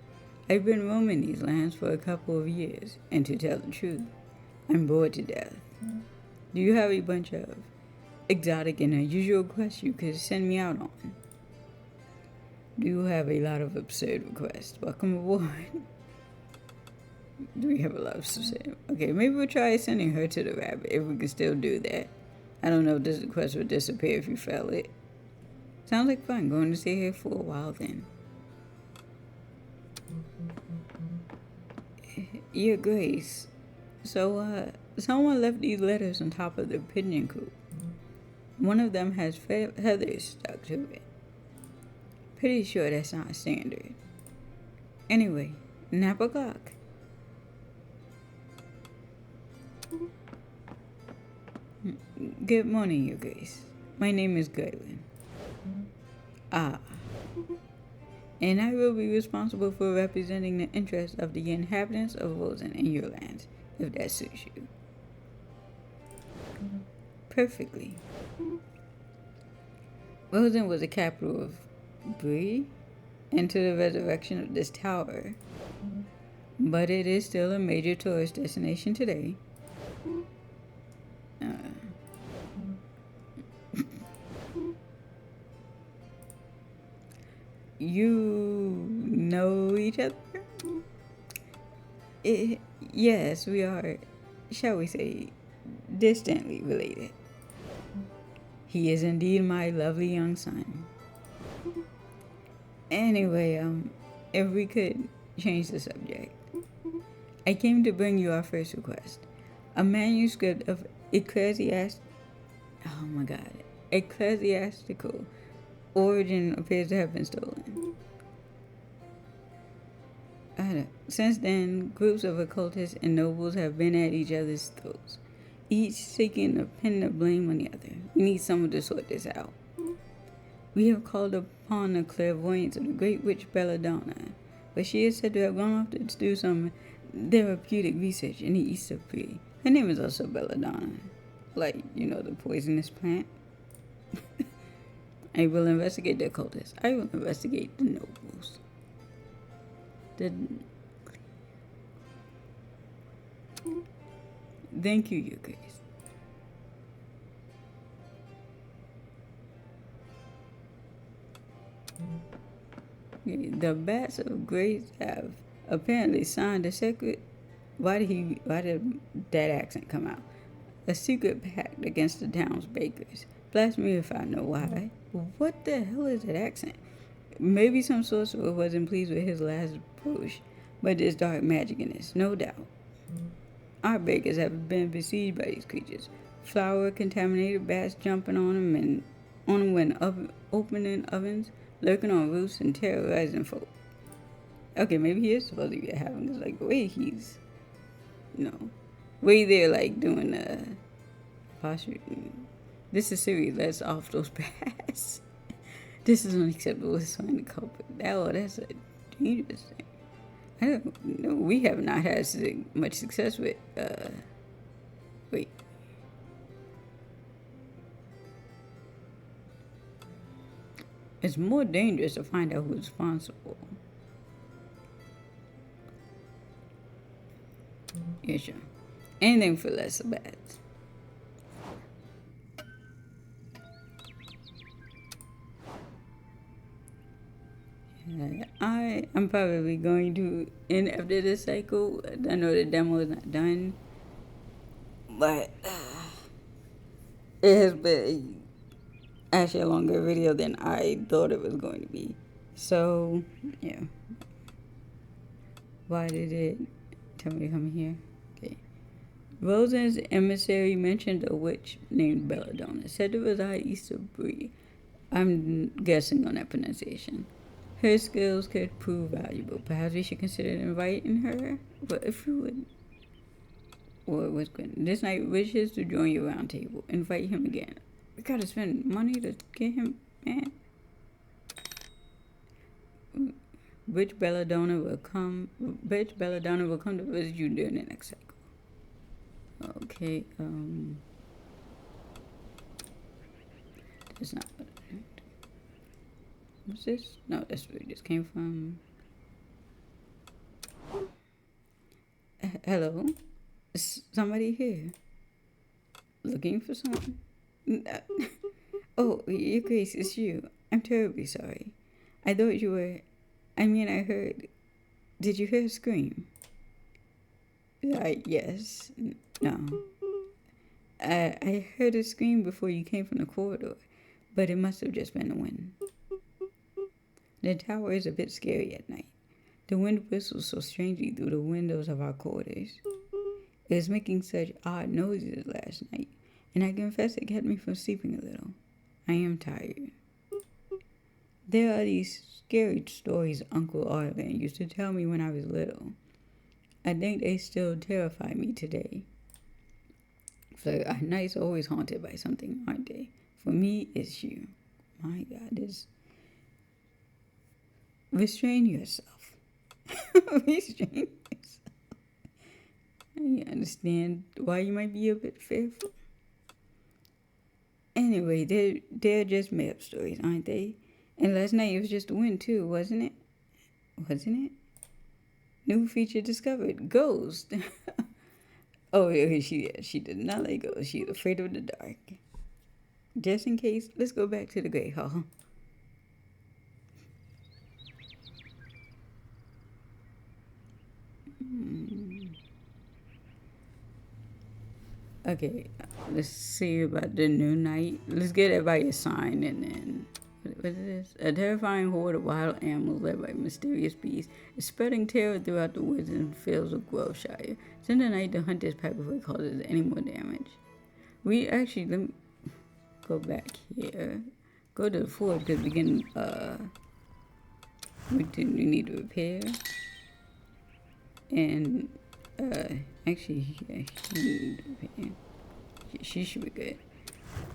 I've been roaming these lands for a couple of years, and to tell the truth, I'm bored to death. Do you have a bunch of exotic and unusual quests you could send me out on? Do you have a lot of absurd requests? Welcome aboard. Do we have a lot of absurd? Okay, maybe we'll try sending her to the rabbit if we can still do that. I don't know if this quest would disappear if you fail it. Sounds like fun. Going to stay here for a while then. Your Grace. So, someone left these letters on top of the pigeon coop. One of them has feathers stuck to it. Pretty sure that's not standard. Anyway, nap o'clock. Good morning, Your Grace. My name is Gerwin. Ah. And I will be responsible for representing the interests of the inhabitants of Rosen in your lands, if that suits you. Perfectly. Rosen was the capital of Bree, and to the resurrection of this tower. But it is still a major tourist destination today. You know each other? Yes, we are, shall we say, distantly related. He is indeed my lovely young son. Anyway, if we could change the subject. I came to bring you our first request. A manuscript of ecclesiastical origin appears to have been stolen. Since then, groups of occultists and nobles have been at each other's throats, each seeking to pin the blame on the other. We need someone to sort this out. We have called upon the clairvoyance of the great witch Belladonna, but she is said to have gone off to do some therapeutic research in the east of Bree. Her name is also Belladonna, like, the poisonous plant. I will investigate the occultists. I will investigate the nobles. Thank you, Your Grace. The Bats of Grace have apparently signed a secret. Why did that accent come out? A secret pact against the town's bakers. Blast me if I know why. What the hell is that accent? Maybe some sorcerer wasn't pleased with his last push, but there's dark magic in this, no doubt. Our bakers have been besieged by these creatures. Flour contaminated bats jumping on them when opening ovens, lurking on roofs and terrorizing folk. Okay, maybe he is supposed to be having this, like, the way he's, way there, like, doing posture. This is serious. Let's off those bats. This is unacceptable. Let's find the culprit. That's a dangerous thing. I don't know. We have not had much success with, wait. It's more dangerous to find out who's responsible. Yeah, sure. Anything for less bad. I'm probably going to end after this cycle. I know the demo is not done, but it has been actually a longer video than I thought it was going to be. So yeah, why did it tell me to come here? Okay. Rosen's emissary mentioned a witch named Belladonna. Said it was our Easter Bree. I'm guessing on that pronunciation. Her skills could prove valuable. Perhaps we should consider inviting her. But if you would, what was good? This night wishes to join your round table. Invite him again. We gotta spend money to get him, man. Which Belladonna will come? Which Belladonna will come to visit you during the next cycle? Okay. That's not what. What's this? No, that's where it just came from. Hello? Is somebody here? Looking for someone? Oh, your Grace, it's you. I'm terribly sorry. I thought you were. I heard. Did you hear a scream? Yes. No. I heard a scream before you came from the corridor, but it must have just been the wind. The tower is a bit scary at night. The wind whistles so strangely through the windows of our quarters. It was making such odd noises last night, and I confess it kept me from sleeping a little. I am tired. There are these scary stories Uncle Arlen used to tell me when I was little. I think they still terrify me today. So our nights are always haunted by something, aren't they? For me, it's you. My God, this. Restrain yourself. Restrain yourself. I understand why you might be a bit fearful. Anyway, they're just made-up stories, aren't they? And last night it was just the wind too, wasn't it? Wasn't it? New feature discovered: ghost. Oh, she did not let go. She's afraid of the dark. Just in case, let's go back to the Great Hall. Okay, let's see about the new night. Let's get everybody a sign and then. What is this? A terrifying horde of wild animals led by mysterious beasts is spreading terror throughout the woods and fields of Groveshire. Send a night to hunt this pack before it causes any more damage. We actually, let me go back here. Go to the forge because we need to repair. And, actually, yeah, she need to repair. She should be good.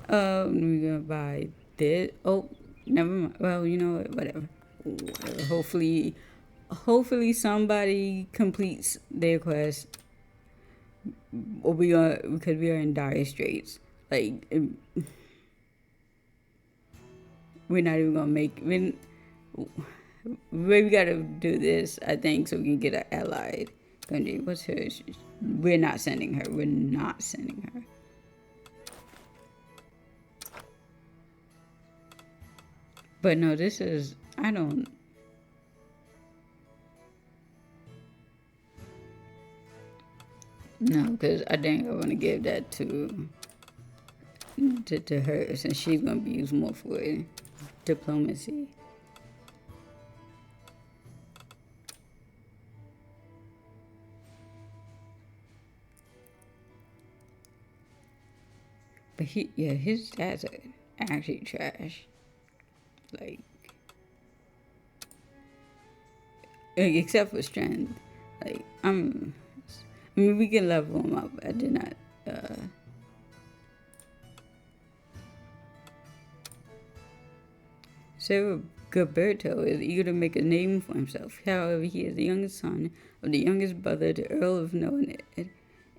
We're gonna buy this. Oh, never mind. Well, you know what? Whatever. Hopefully somebody completes their quest. Or because we are in dire straits. Like, we're not even gonna make. We gotta do this, I think, so we can get an allied. What's her? We're not sending her. We're not sending her. But no, this is, I don't. No, because I think I want to give that to her, since she's going to be used more for diplomacy. But his stats are actually trash. Like, except for strength. Like, we can level him up. I did not. Sarah Gilberto is eager to make a name for himself. However, he is the youngest son of the youngest brother, the Earl of Nonet,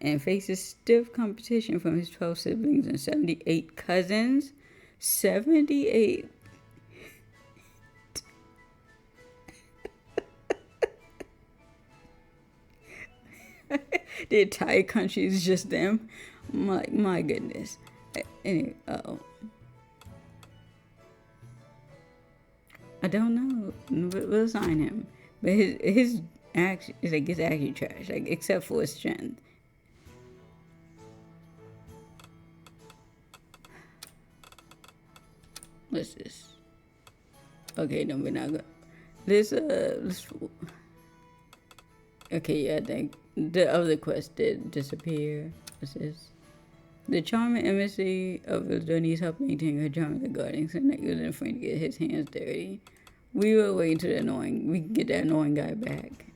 and faces stiff competition from his 12 siblings and 78 cousins. 78. The entire country is just them. My goodness. Anyway, I don't know. We'll sign him, but his action is like, it's actually trash. Like, except for his strength. What's this? Okay, no, we're not gonna. This okay, yeah, I think the other quest did disappear. What's this? The charming embassy of Villador needs help maintaining her charm in the garden, so that he wasn't afraid to get his hands dirty. We will wait until we can get that annoying guy back.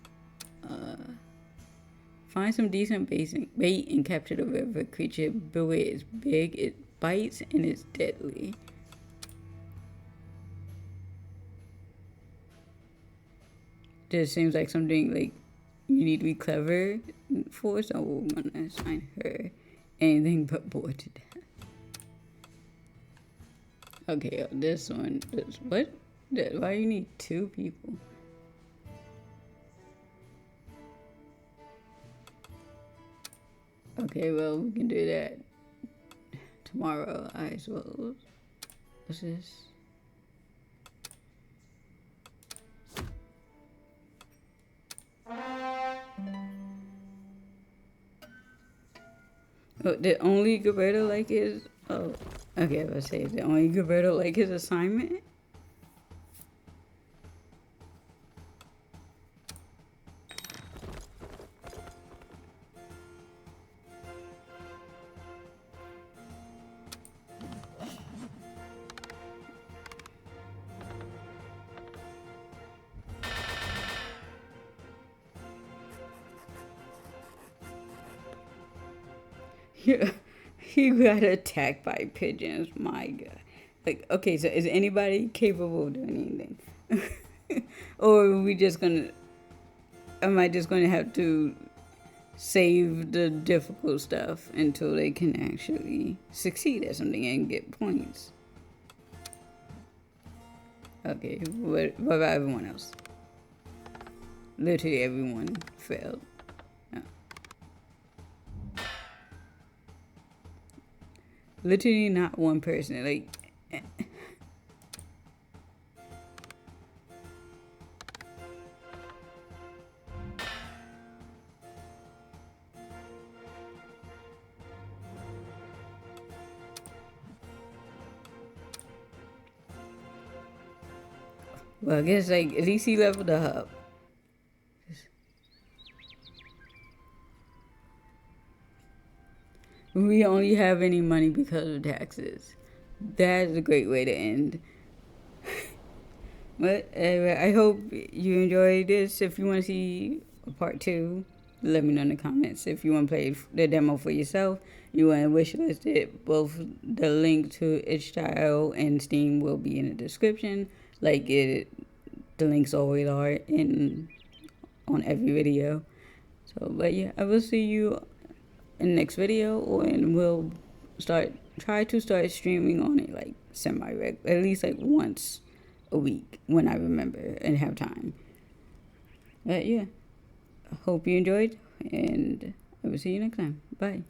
Find some decent bait and capture the river creature. Beware, it's big, it bites, and it's deadly. This seems like something like you need to be clever for, so we're gonna assign her anything but bored to death. Okay, this one, what? Why you need 2 people? Okay, well, we can do that tomorrow, I suppose. What's this? Oh, did only Gilberto like his... Oh, okay, I was say, did only Gilberto like his assignment? He got attacked by pigeons. My God. Like, okay, so is anybody capable of doing anything? Or are we just gonna... Am I just gonna have to save the difficult stuff until they can actually succeed at something and get points? Okay, what about everyone else? Literally everyone failed. Literally not one person. Like, well, I guess like at least he leveled up. We only have any money because of taxes. That's a great way to end. But anyway, I hope you enjoyed this. If you want to see a part 2, let me know in the comments. If you want to play the demo for yourself, you want to wishlist it, both the link to itch.io and Steam will be in the description. The links always are on every video. So, but yeah, I will see you in the next video, and we'll try to start streaming on it like semi-regular, at least like once a week when I remember and have time. But yeah, I hope you enjoyed, and I will see you next time. Bye.